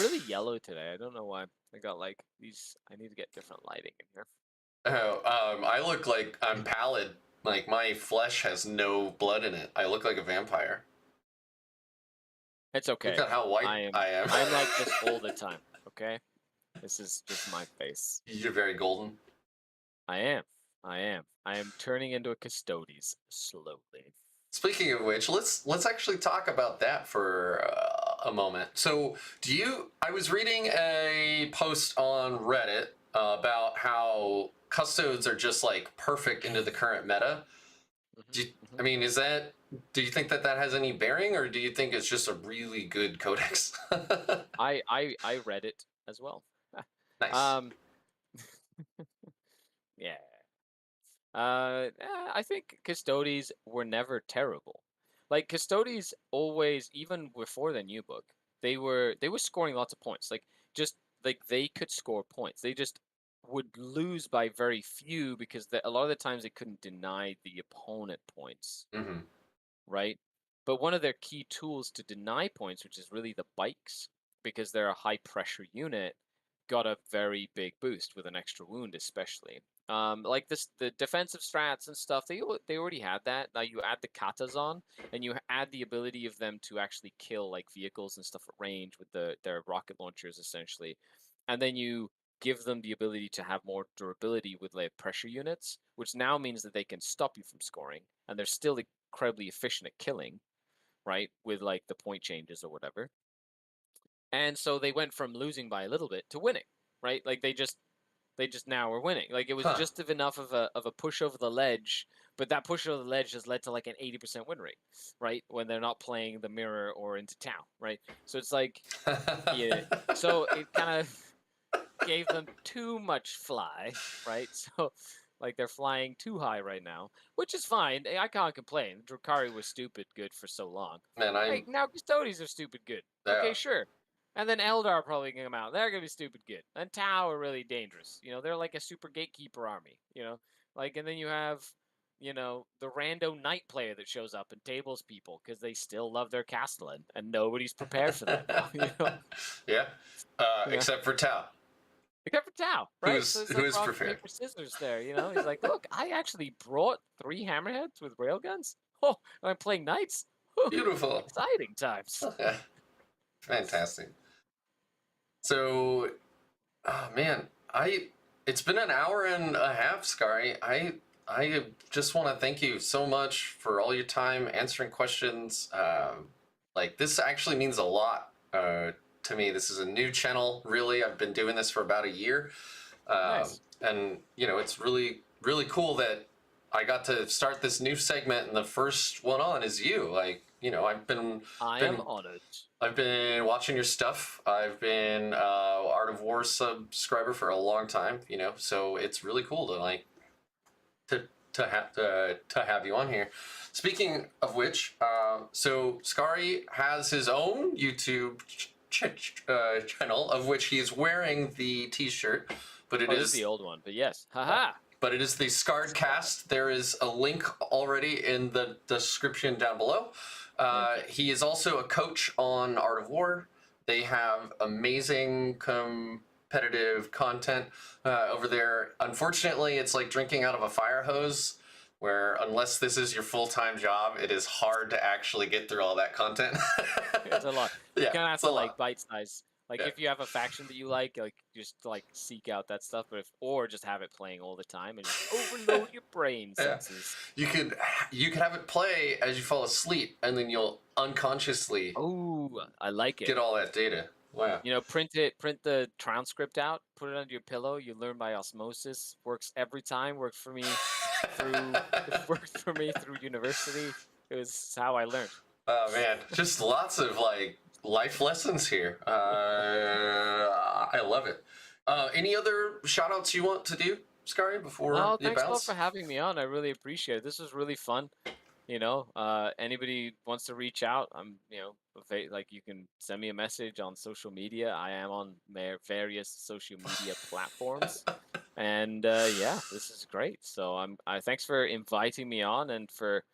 really yellow today. I don't know why. I got like these. I need to get different lighting in here. Oh, I look like I'm pallid. Like my flesh has no blood in it. I look like a vampire. It's okay. Look at how white I am. I'm like this all the time. Okay, this is just my face. You're very golden. I am. I am turning into a Custodes slowly. Speaking of which, let's actually talk about that for a moment. So, I was reading a post on Reddit about how custodes are just like perfect into the current meta. I mean, do you think that has any bearing, or do you think it's just a really good codex? I read it as well. Nice. Yeah. I think Custodes were never terrible. Like Custodes always, even before the new book, they were scoring lots of points. Like just like they could score points. They just would lose by very few because a lot of the times they couldn't deny the opponent points. Mm-hmm. Right? But one of their key tools to deny points, which is really the bikes, because they're a high pressure unit, got a very big boost with an extra wound, especially. Like the defensive strats and stuff, they already had that. Now you add the katas on, and you add the ability of them to actually kill like vehicles and stuff at range with their rocket launchers, essentially, and then you give them the ability to have more durability with like pressure units, which now means that they can stop you from scoring, and they're still incredibly efficient at killing, right? With like the point changes or whatever. And so they went from losing by a little bit to winning, right? Like they just now are winning. Like it was just enough of a push over the ledge, but that push over the ledge has led to like an 80% win rate, right? When they're not playing the mirror or into town, right? So it's like, yeah. So it kind of gave them too much fly, right? So like they're flying too high right now, which is fine. I can't complain. Drukhari was stupid good for so long. Man, Like now Custodes are stupid good. Yeah. Okay, sure. And then Eldar are probably gonna come out. They're gonna be stupid good. And Tau are really dangerous. You know, they're like a super gatekeeper army. You know, like and then you have, you know, the rando knight player that shows up and tables people because they still love their castellan and nobody's prepared for that now. You know? Yeah. Except for Tau. Except for Tau, right? Who is rock, prepared? paper, scissors there, you know? He's like, look, I actually brought 3 hammerheads with railguns. Oh, I'm playing knights. Beautiful. Exciting times. Fantastic. So, oh man, it's been an hour and a half, Skari. I just want to thank you so much for all your time answering questions. Like this actually means a lot to me. This is a new channel, really. I've been doing this for about a year. Nice. And, you know, it's really, really cool that I got to start this new segment and the first one on is you. Like, I am honored. I've been watching your stuff. I've been Art of War subscriber for a long time, so it's really cool to to have you on here. Speaking of which, so Skari has his own YouTube channel of which he's wearing the T-shirt, but it This is is the old one, but yes, haha. But it is the SkardCast. There is a link already in the description down below. He is also a coach on Art of War. They have amazing competitive content over there. Unfortunately, it's like drinking out of a fire hose, where unless this is your full-time job, it is hard to actually get through all that content. It's a lot. You Yeah, kind of have it's a to like lot. bite size. Like Yeah. if you have a faction that you like just like seek out that stuff, or just have it playing all the time and just overload your brain Yeah. senses. You could have it play as you fall asleep, and then you'll unconsciously Oh, I like it. get all that data. Wow. Print the transcript out, put it under your pillow. You learn by osmosis. Works every time. Worked for me through university. It was how I learned. Oh man, just lots of like life lessons here. I love it. Any other shout outs you want to do, Skari, before Oh, you thanks a lot bounce? for having me on. I really appreciate it. This was really fun. Anybody wants to reach out, I'm, like you can send me a message on social media. I am on various social media platforms, and yeah, this is great. So thanks for inviting me on, and for,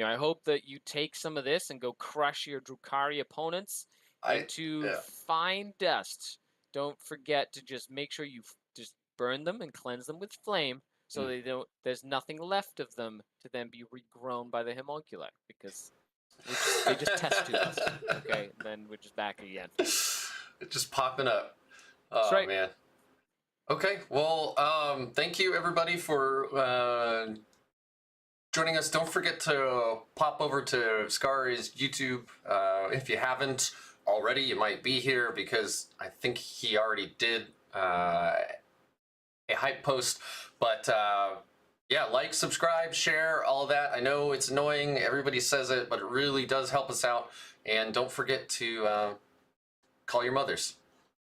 I hope that you take some of this and go crush your Drukhari opponents into Yeah. fine dust. Don't forget to just make sure you just burn them and cleanse them with flame, so there's nothing left of them to then be regrown by the homunculi, because they just test tube us. Okay, and then we're just back again. It's just popping up. Oh right. man. Okay, well, thank you everybody for joining us. Don't forget to pop over to Skari's YouTube. If you haven't already, you might be here because I think he already did a hype post. But yeah, like, subscribe, share, all that. I know it's annoying. Everybody says it, but it really does help us out. And don't forget to call your mothers.